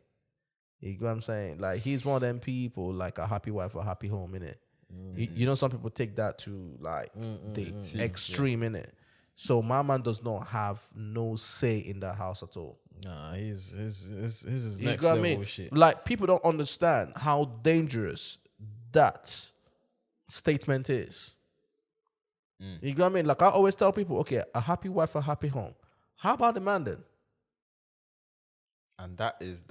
You get what I'm saying? Like he's one of them people, like a happy wife, a happy home, innit? You know, some people take that to like the extreme, innit? So my man does not have no say in the house at all. Nah, his is You next get what I level mean? shit. Like people don't understand how dangerous that statement is. You get what I mean? Like I always tell people, okay, a happy wife, a happy home. How about the man then? And that is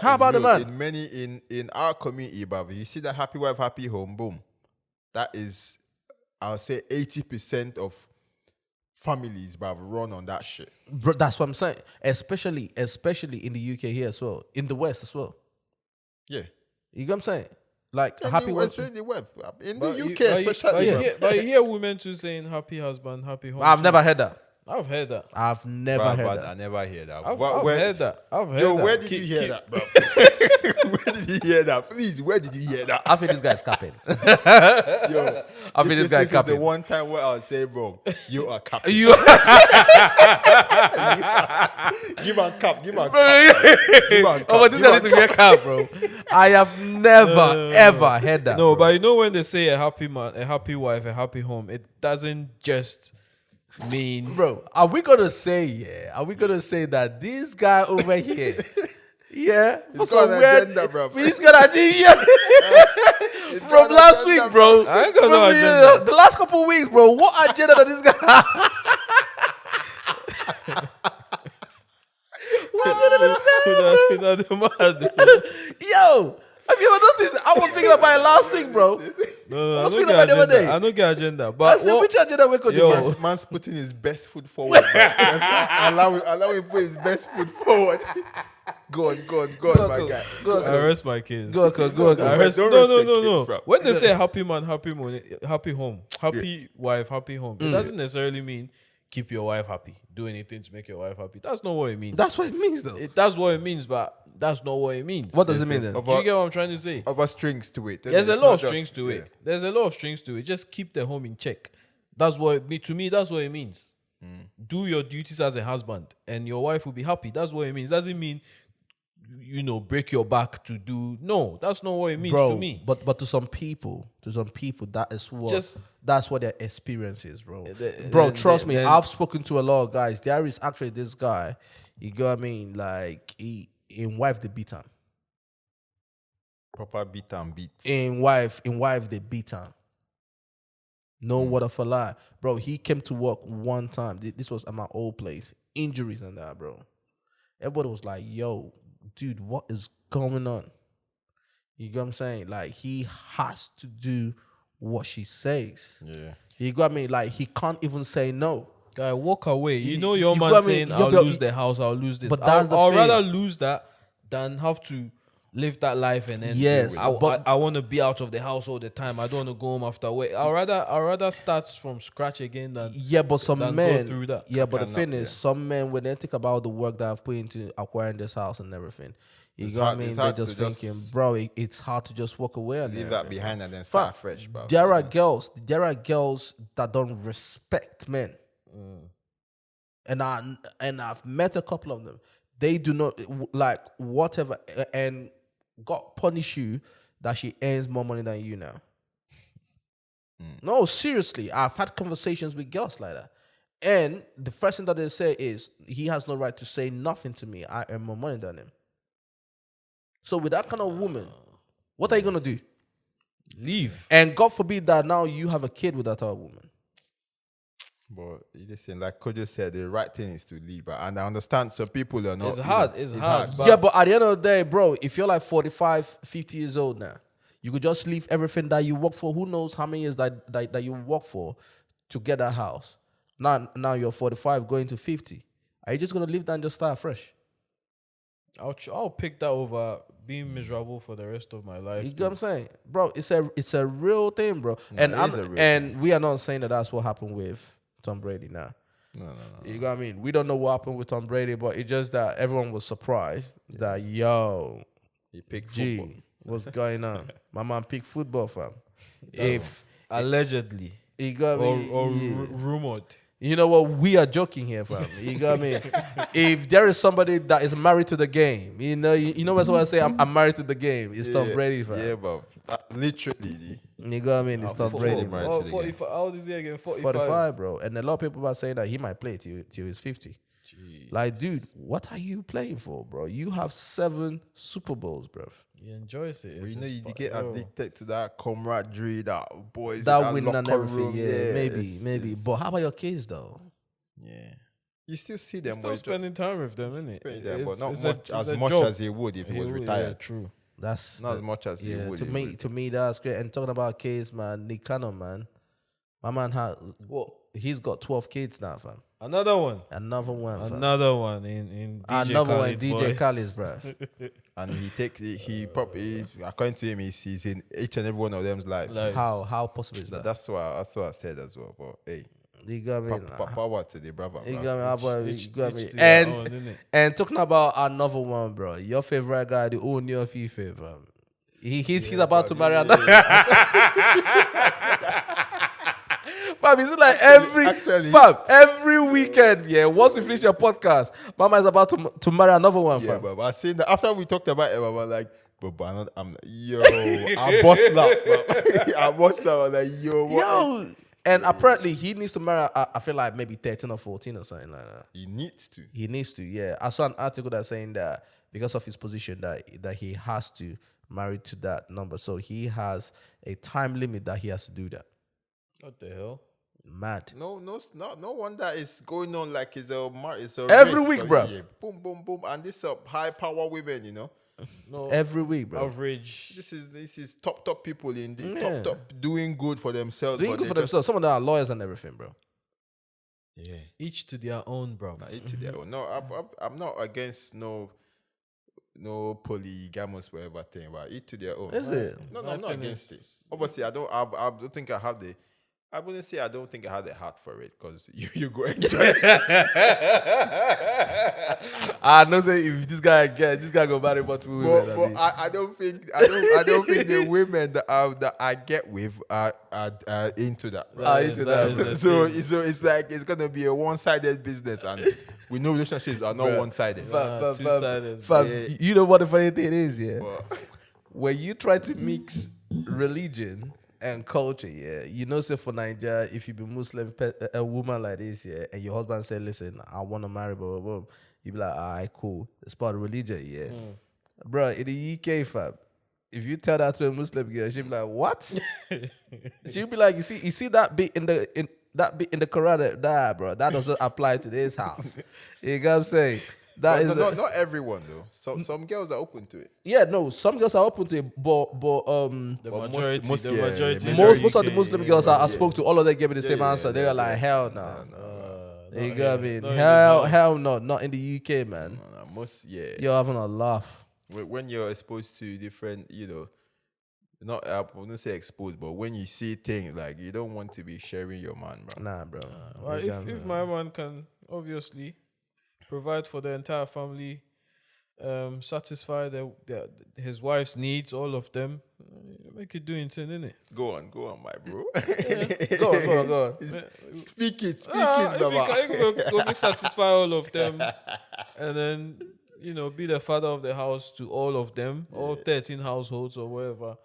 How about the real. man? In our community, bruv, you see that happy wife, happy home, boom. That is, I'll say 80% of families, bruv, run on that shit. Bro, that's what I'm saying. Especially in the UK here as well. In the West as well. Yeah. You get what I'm saying? Like a happy wife. Especially the web. In But the you- UK, but you- especially. but you hear women too saying happy husband, happy home. I've too. never heard that. I've heard that. I've never Bruv, heard but I that. never hear that. I've Where- heard that. I've heard Yo, that. where did Keep- you hear keep- that, bro? Where did you hear that? Please, where did you hear that? I think this guy's capping. Yo, I think this guy is the capping. one time where I'll say, bro, you are capping. You Give a cap. Oh, but this guy needs to be a cap, bro. I have never ever heard that. No, bro. but you know when they say a happy man, a happy wife, a happy home, it doesn't just mean Bro, are we gonna say Are we gonna say that this guy over here, yeah, He's got an agenda, bro. He's got an agenda. It's From got an last agenda, week, bro. I ain't got no From, agenda. The last couple weeks, bro. What agenda does this guy? What agenda does this guy have, you know, the mad. bro? Yo, have you ever noticed? I was thinking about it last week, bro. No, I was don't feeling get about the other agenda. day. I don't get agenda. I But said, what, which agenda we could do? Yo. man? Man's putting his best foot forward. Bro. allow him put his best foot forward. Go on, my guy. Go I rest my case. Go. I rest, Don't no, rest your no. case, bro. When they say happy man, happy money, happy home, happy wife, happy home, it doesn't necessarily mean keep your wife happy. Do anything to make your wife happy. That's not what it means. That's what it means, though. That's what it means, but that's not what it means. What does it mean then? Do you get what I'm trying to say? Other strings to it. There's a It's lot not of just- strings to yeah. it. There's a lot of strings to it. Just keep the home in check. That's what to me. That's what it means. Do your duties as a husband, and your wife will be happy. That's what it means. Doesn't mean break your back to do. No, that's not what it means Bro, to me. but to some people, that is what Just- that's what their experience is, bro. the- Bro, then- trust me, then- I've spoken to a lot of guys. There is actually this guy, you know what I mean? Like in wife they beat him. Proper beat and beat. In wife they beat him. No water for lie. Bro, he came to work one time. This was at my old place. Injuries and that, bro. Everybody was like, yo, dude, what is going on? You get what I'm saying? Like, he has to do what she says. Yeah. You got me? Like, he can't even say no. Guy, walk away. You You- know your you man got me? saying, You I'll got- lose the house, I'll lose this. But that's the I'll thing. rather lose that than have to live that life and then Yes, but- I want to be out of the house all the time. I don't want to go home after work. I'll rather start from scratch again than Yeah, but some than go men, through that. yeah, but the cannot, thing is, yeah. some men, when they think about the work that I've put into acquiring this house and everything, you It's know what I hard- mean? it's They're hard just to just thinking, bro, it's hard to just walk away and Leave that everything. behind and then Fam, start fresh, bro. There are girls that don't respect men. And I've met a couple of them. They do not like whatever, and God punish you that she earns more money than you now. No, seriously, I've had conversations with girls like that, and the first thing that they say is he has no right to say nothing to me. I earn more money than him. So with that kind of woman, what are you gonna do? leave. And God forbid that now you have a kid with that other woman. But listen, like Kojo said, the right thing is to leave, bro. And I understand some people are not. It's hard. It's hard. But Yeah, but at the end of the day, bro, if you're like 45, 50 years old now, you could just leave everything that you work for. Who knows how many years that you work for to get that house. Now you're 45 going to 50. Are you just going to leave that and just start fresh? I'll pick that over being miserable for the rest of my life. You get what I'm saying? Bro, it's a real thing, bro. No, and it is a real and we are not saying that that's what happened with Tom Brady now. No. You know what I mean? We don't know what happened with Tom Brady, but it's just that everyone was surprised that, yo, He picked G, football. what's going on? My man picked football, fam. Allegedly. You got me? Or Yeah. rumored. You know what? We are joking here, fam. You got me? If there is somebody that is married to the game, you know what I say? I'm married to the game. It's Tom Brady, fam. Yeah, but literally. You got me? It's Tom Brady, married bro. to the 45. How old is he again? 45. 45, bro. And a lot of people are saying that he might play till he's 50. Jeez. Like, dude, what are you playing for, bro? You have 7 Super Bowls, bro. He enjoys it. Well, It's you know, you just get bro. addicted to that camaraderie, that boys, That winning and locker everything, room. yeah. Maybe. it's- But how about your kids, though? yeah. You still see He's them, still but spending time with them, isn't spending it? them, but not It's much it's as a much job. as he would if he was Yeah, retired. true. That's Not as much as he would. to if he me. was- To me, that's great. And talking about kids, man, Nick Cannon, man, my man What? he's got 12 kids now, fam. Another one. Another one, fam. Another one in DJ Another one, Khaled DJ voice. Khaled's, bro. And he probably, according to him, he's in each and every one of them's lives. Like- How possible is that? That's what I said as well. But hey, You got me. power to the brother. You bro. got me, ah, boy, you Each got me. to their own, And innit? and talking about another one, bro. Your favorite guy, the Ooni of Ife, fam. He's about to marry another. Fam, is it like every weekend? Yeah, once we finish your podcast, Mama is about to marry another one, Yeah, fam. but I seen that after we talked about it, I was like, I'm like, yo, I bust laugh, bro. I bust laugh. I'm like, yo, what? Yo, and apparently he needs to marry. I feel like maybe 13 or 14 or something like that. He needs to. He needs to. Yeah, I saw an article that's saying that because of his position that he has to marry to that number, so he has a time limit that he has to do that. What the hell? Mad. No wonder it's going on like it's a Every race, week, so bruv. yeah, boom, boom, boom, and this high power women, you know. No. Every week, bro. Average. This is top people in the Yeah. top doing good for themselves. Doing but good they for just- themselves. Some of them are lawyers and everything, bro. Yeah. Each to their own, bro. Each to their own. No, I'm not against no polygamous whatever thing, but each to their own. Is it? No, My I'm not thing against is- it. Obviously, I don't think I have the. I wouldn't say I don't think I have the heart for it because you go enjoy it. I know say if this guy go marry multiple women. But I don't think the women that I get with are into that. That into is- that. that is So the thing. it's like it's gonna be a one-sided business, and we know relationships are not Bruh. one-sided. Two-sided. Fam, Yeah. you know what the funny thing is, yeah? But- When you try to mix religion and culture, yeah, you know, say for Nigeria, if you be Muslim, a woman like this, yeah, and your husband say, listen, I want to marry, blah, blah, blah, you be like, all right, cool. It's part of religion, yeah. Bro, in the UK, fam, if you tell that to a Muslim girl, she'll be like, what? She'll be like, you see that bit in the Quran, that bro, that doesn't apply to this house. You know what I'm saying? That is not everyone though. Some girls are open to it. yeah, no, some girls are open to it, but The But majority, most- the yeah, majority. yeah, in most the of the UK, Muslim yeah. girls I spoke to, all of them gave me the same yeah, answer. They yeah, were like, yeah. hell no. You Not got here, me? not in the Hell house. no, not in the UK, man. Most You're having a laugh. when you're exposed to different, not I wouldn't say exposed, but when you see things like you don't want to be sharing your man, bro. Nah, bro. Well, You got if me. my man can obviously provide for the entire family, satisfy his wife's needs, all of them, make it doing thing, innit? Go on, my bro. Go on. Speak it, If you can go satisfy all of them, and then be the father of the house to all of them, all 13 households or whatever.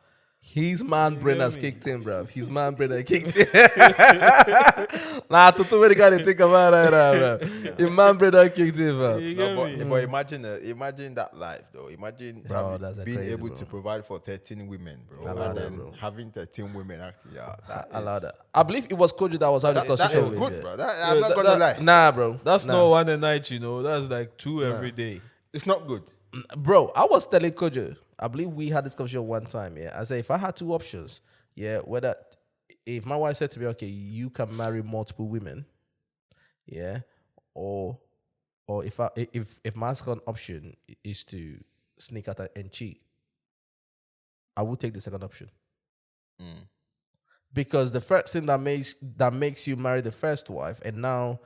His man brain get has me? kicked in, bro. His man brain has kicked in. Nah, too many guys think about that, bro. His man brain has kicked in, bro. You No, get me? but imagine that life though. Imagine Bro, that's being crazy, able bro. to provide for 13 women, bro. I love And that, then bro. having 13 women actually, yeah, I love that. I believe it was Kojo that was having the that conversation is with good, you. bro. I'm not that- gonna that- lie. Nah, bro. That's Nah. not one a night, That's like 2 every day. It's not good. Bro, I was telling Kojo, I believe we had this conversation one time, yeah. I said, if I had 2 options, yeah, whether if my wife said to me, okay, you can marry multiple women, yeah, or if my second option is to sneak out and cheat, I would take the second option. Because the first thing that makes you marry the first wife, and now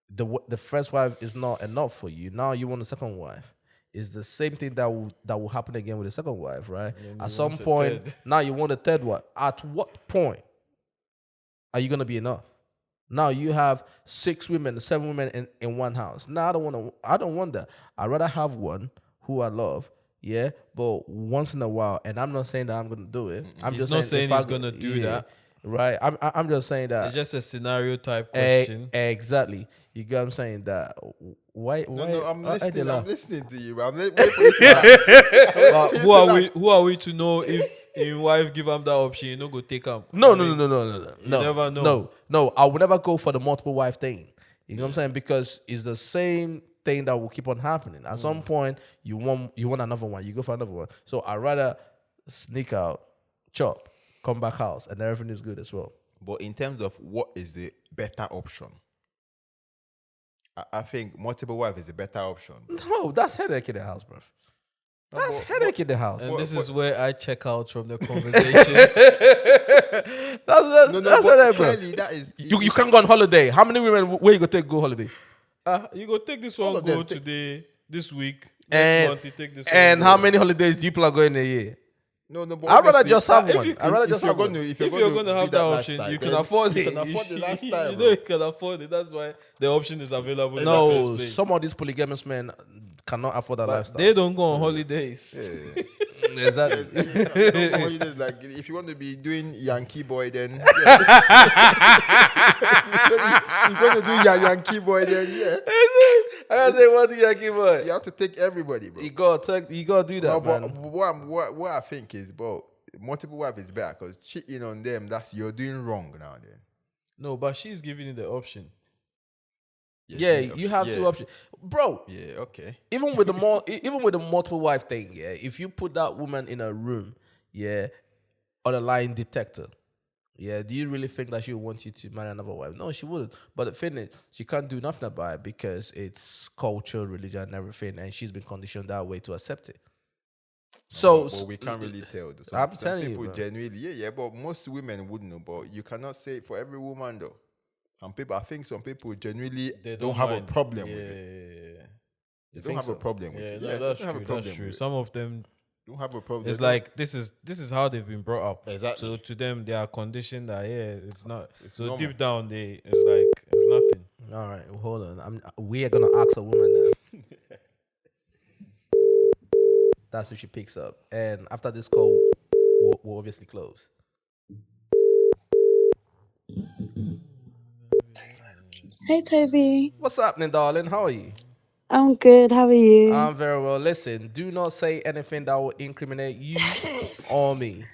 the first wife is not enough for you. Now you want a second wife. Is the same thing that will happen again with the second wife, right? And At you some want a point, third. now you want a third wife. At what point Are you gonna be enough? Now you have 6 women, 7 women in one house. Now I don't want that. I'd rather have one who I love, yeah, but once in a while, and I'm not saying that I'm gonna do it. I'm He's just not saying saying if he's I gonna do that. right. I'm just saying that It's just a scenario type question. exactly. You get what I'm saying? That why No, I'm hey, they listening. I'm laugh. listening to you. I'm waiting for you to But who are we to know if in wife give him that option, you know go take him? No, I no, mean, no, no, no, no, no. you never know. No. I would never go for the multiple wife thing. You know what I'm saying? Because it's the same thing that will keep on happening. At some point, you want another one. You go for another one. So I'd rather sneak out, chop, come back house, and everything is good as well. But in terms of what is the better option, I think multiple wife is the better option. No, that's headache in the house, bro. That's headache in the house. And this is where I check out from the conversation. That's headache, bro. Clearly that is You can't go on holiday. How many women where you go take go holiday? You go take this one, All of go them take- today, this week, next month, you take this one. And go. how many holidays do you plan going a year? No, but I'd rather obviously, just have if one. you- I'd rather if just you're have going one. to If you're going to have that option, you can afford it. You can afford the lifestyle, you bro. know you can afford it. That's why the option is available. in the No, first place. some of these polygamous men cannot afford that But lifestyle. they don't go on holidays. Exactly. Like if you want to be doing Yankee boy, then you're going to do Yankee boy, then I say what do you give you have to take everybody, bro. You gotta do that, No, but man. what I think is, bro, multiple wife is better because cheating on them, you're doing wrong now. Then No, but she's giving you the option. Yeah, you have two options, bro. Yeah, okay. Even with the multiple wife thing, yeah. If you put that woman in a room, yeah, on a line detector, yeah, do you really think that she would want you to marry another wife? No, she wouldn't. But the thing is, she can't do nothing about it because it's culture, religion, and everything, and she's been conditioned that way to accept it. So But we can't really tell. Though. I'm Some telling you, people bro. genuinely, yeah. But most women wouldn't know. But you cannot say it for every woman, though. Some people, I think, some people genuinely They don't have mind. a problem yeah, with it. yeah. They think don't have so? a problem with Yeah, it. no, Yeah, that's they don't have a true. problem That's true. with it. Some of them, Don't have a problem. it's They don't- like this is how they've been brought up. Exactly. So to them, they are conditioned that it's not. It's so normal. deep down, it's nothing. All right, hold on. We are gonna ask a woman now. That's if she picks up. And after this call, we'll obviously close. Hey Toby, What's happening, darling? How are you? I'm good. How are you? I'm very well. Listen, do not say anything that will incriminate you or me.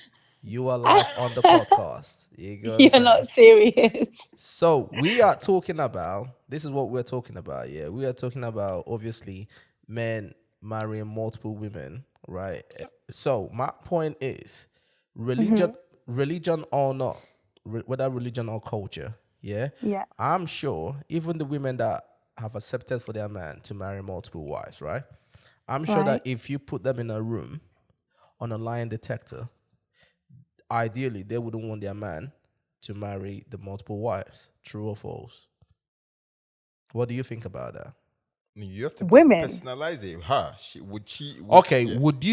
You are live on the podcast. You get what I'm You're saying? not serious. So we are talking about, this is what we're talking about. Yeah, we are talking about obviously men marrying multiple women, right? So my point is, religion or not, whether religion or culture, yeah, Yeah. I'm sure even the women that have accepted for their man to marry multiple wives, right? I'm sure that Right. if you put them in a room on a lie detector, ideally they wouldn't want their man to marry the multiple wives. True or false? What do you think about that? I mean, you have to Women. personalize it. Her, would she? Okay, yeah. would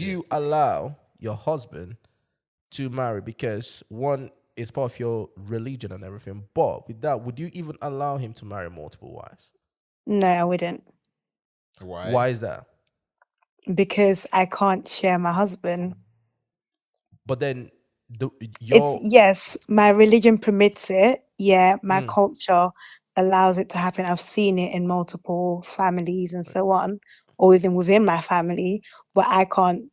you allow your husband to marry because one is part of your religion and everything, but with that, would you even allow him to marry multiple wives? No, I wouldn't. Why? Why is that? Because I can't share my husband. But then It's yes, my religion permits it. Yeah, my Mm. culture allows it to happen. I've seen it in multiple families and so on, or even within my family, but I can't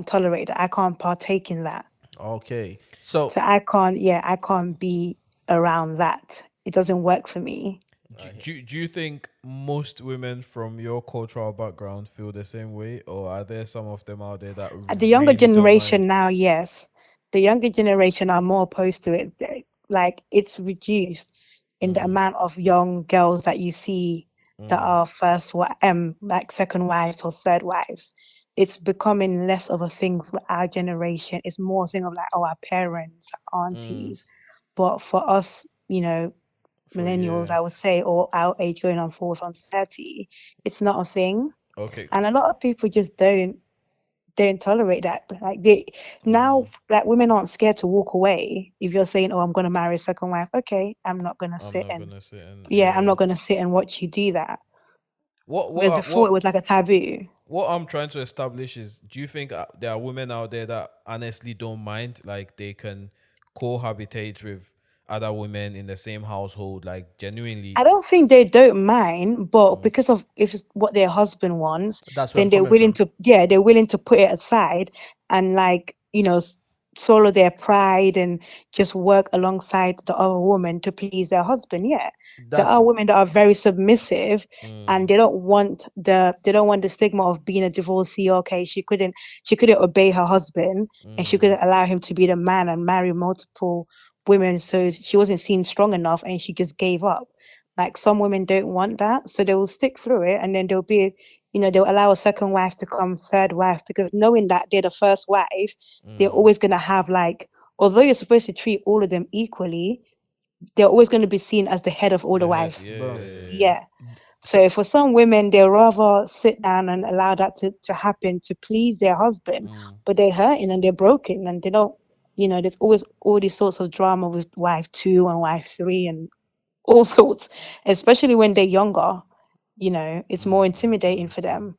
tolerate it. I can't partake in that. okay. So So I can't be around that. It doesn't work for me. Do you think most women from your cultural background feel the same way, or are there some of them out there that The younger really don't generation mind? now, yes. The younger generation are more opposed to it. Like it's reduced in the amount of young girls that you see that are like second wives or third wives. It's becoming less of a thing for our generation. It's more a thing of like, oh, our parents, aunties. But for us, millennials, I would say, or our age going on forward from 30, it's not a thing. Okay. And a lot of people just don't don't tolerate that. Like they now, like women aren't scared to walk away if you're saying, "Oh, I'm gonna marry a second wife." Okay, I'm not gonna I'm sit not and gonna say, and yeah, I'm not gonna sit and watch you do that. what Whereas what before it was like a taboo. what I'm trying to establish is, do you think there are women out there that honestly don't mind, like they can cohabitate with other women in the same household, like genuinely? I don't think they don't mind, but because of if it's what their husband wants, That's where then I'm coming from. they're willing to put it aside and like, swallow their pride and just work alongside the other woman to please their husband. Yeah. There That's are women that are very submissive and they don't want the stigma of being a divorcee. Okay, she couldn't obey her husband and she couldn't allow him to be the man and marry multiple women, so she wasn't seen strong enough and she just gave up. Like some women don't want that, so they will stick through it and then they'll allow a second wife to come third wife because knowing that they're the first wife, they're always going to have like, although you're supposed to treat all of them equally, they're always going to be seen as the head of all the The head, wives. boom. Yeah. So So for some women, they'll rather sit down and allow that to happen to please their husband, but they're hurting and they're broken and they don't, there's always all these sorts of drama with wife two and wife three and all sorts, especially when they're younger. It's more intimidating for them.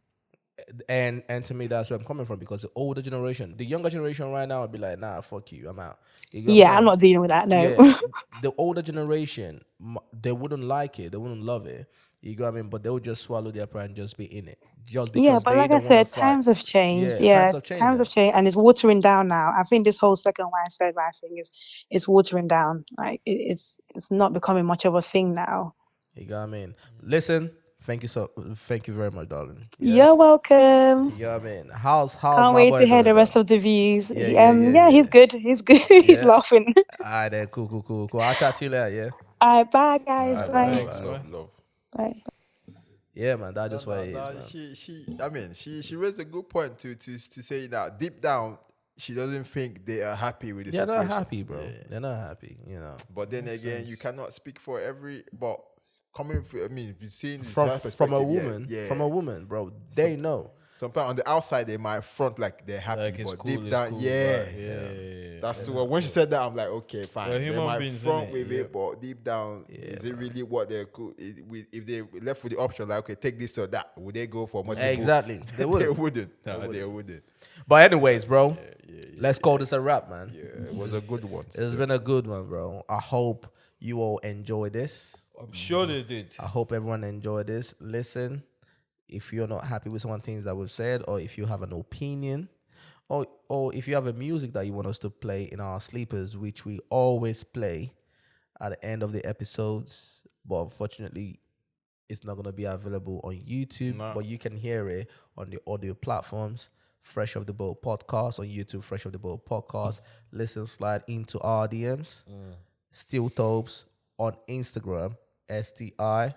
and to me that's where I'm coming from, because the older generation, the younger generation right now would be like, nah, fuck you, I'm out. You know what I'm Yeah, I'm saying? not dealing with that. No. Yeah, the older generation, they wouldn't like it, they wouldn't love it. You know what I mean? But they would just swallow their pride and just be in it, just Yeah, because but they like I don't want to said, fight. times have changed. Yeah, times Yeah, have changed times now. have changed, and it's watering down now. I think this whole second wife, third wife thing is watering down. Like it's not becoming much of a thing now. You know what I mean? Listen, thank you very much, darling. Yeah. You're welcome. You know what I mean? How's Can't my wait boy to hear doing the rest though? of the views. Yeah, yeah, yeah, Yeah, he's yeah. good. He's good. He's Yeah. laughing. Alright then, cool. I'll chat to you later, yeah. All right, bye guys. All right, Bye. love, Thanks, love, bye. love. Bye. Yeah, man, that's No, just what no, it is, no. man. She raised a good point to say that deep down she doesn't think they are happy with the They're situation. not happy, bro. Yeah. They're not happy, you know. But then again, you cannot speak for every. But coming, I mean, seeing this From perspective, from a woman, yeah. from a woman, bro. They know. Sometimes on the outside they might front like they're happy, Like it's but cool, deep it's down, cool, yeah. but yeah. That's what when she said that, I'm like, okay, fine. We're They human might beings, front innit? with Yeah. it, but deep down, is it really what they're cool? If they left with the option, like, okay, take this or that, would they go for multiple? Exactly. They They wouldn't. wouldn't. No, they wouldn't. But anyways, bro, let's call this a wrap, man. Yeah, it was a good one. It's been a good one, bro. I hope you all enjoy this. I'm sure they did. I hope everyone enjoyed this. Listen, if you're not happy with some of the things that we've said, or if you have an opinion, or if you have a music that you want us to play in our sleepers, which we always play at the end of the episodes, but unfortunately it's not going to be available on YouTube, but you can hear it on the audio platforms. Fresh of the Boat Podcast on YouTube, Fresh of the Boat Podcast. Listen, slide into our DMs. Still Tobes on Instagram, STILLTOBZ,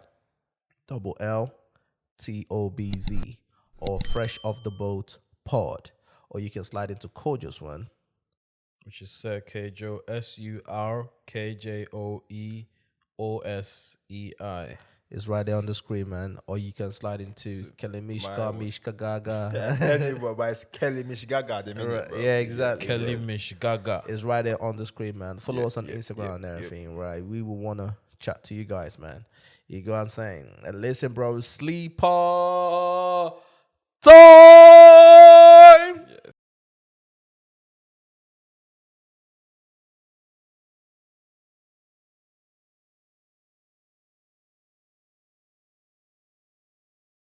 or Fresh of the Boat Pod. Or you can slide into Kojo's one, Which is Surkjoe, SURKJOEOSEI. it's right there on the screen, man. Or you can slide into Kelimishka, Mishka Gaga. Anyway, but it's Kelly Mishgaga. They mean it, bro. Yeah, exactly. Kelly Mishgaga. It's right there on the screen, man. Follow us on Instagram and everything, right? We will want to chat to you guys, man. You know what I'm saying? And listen, bro, sleeper talk.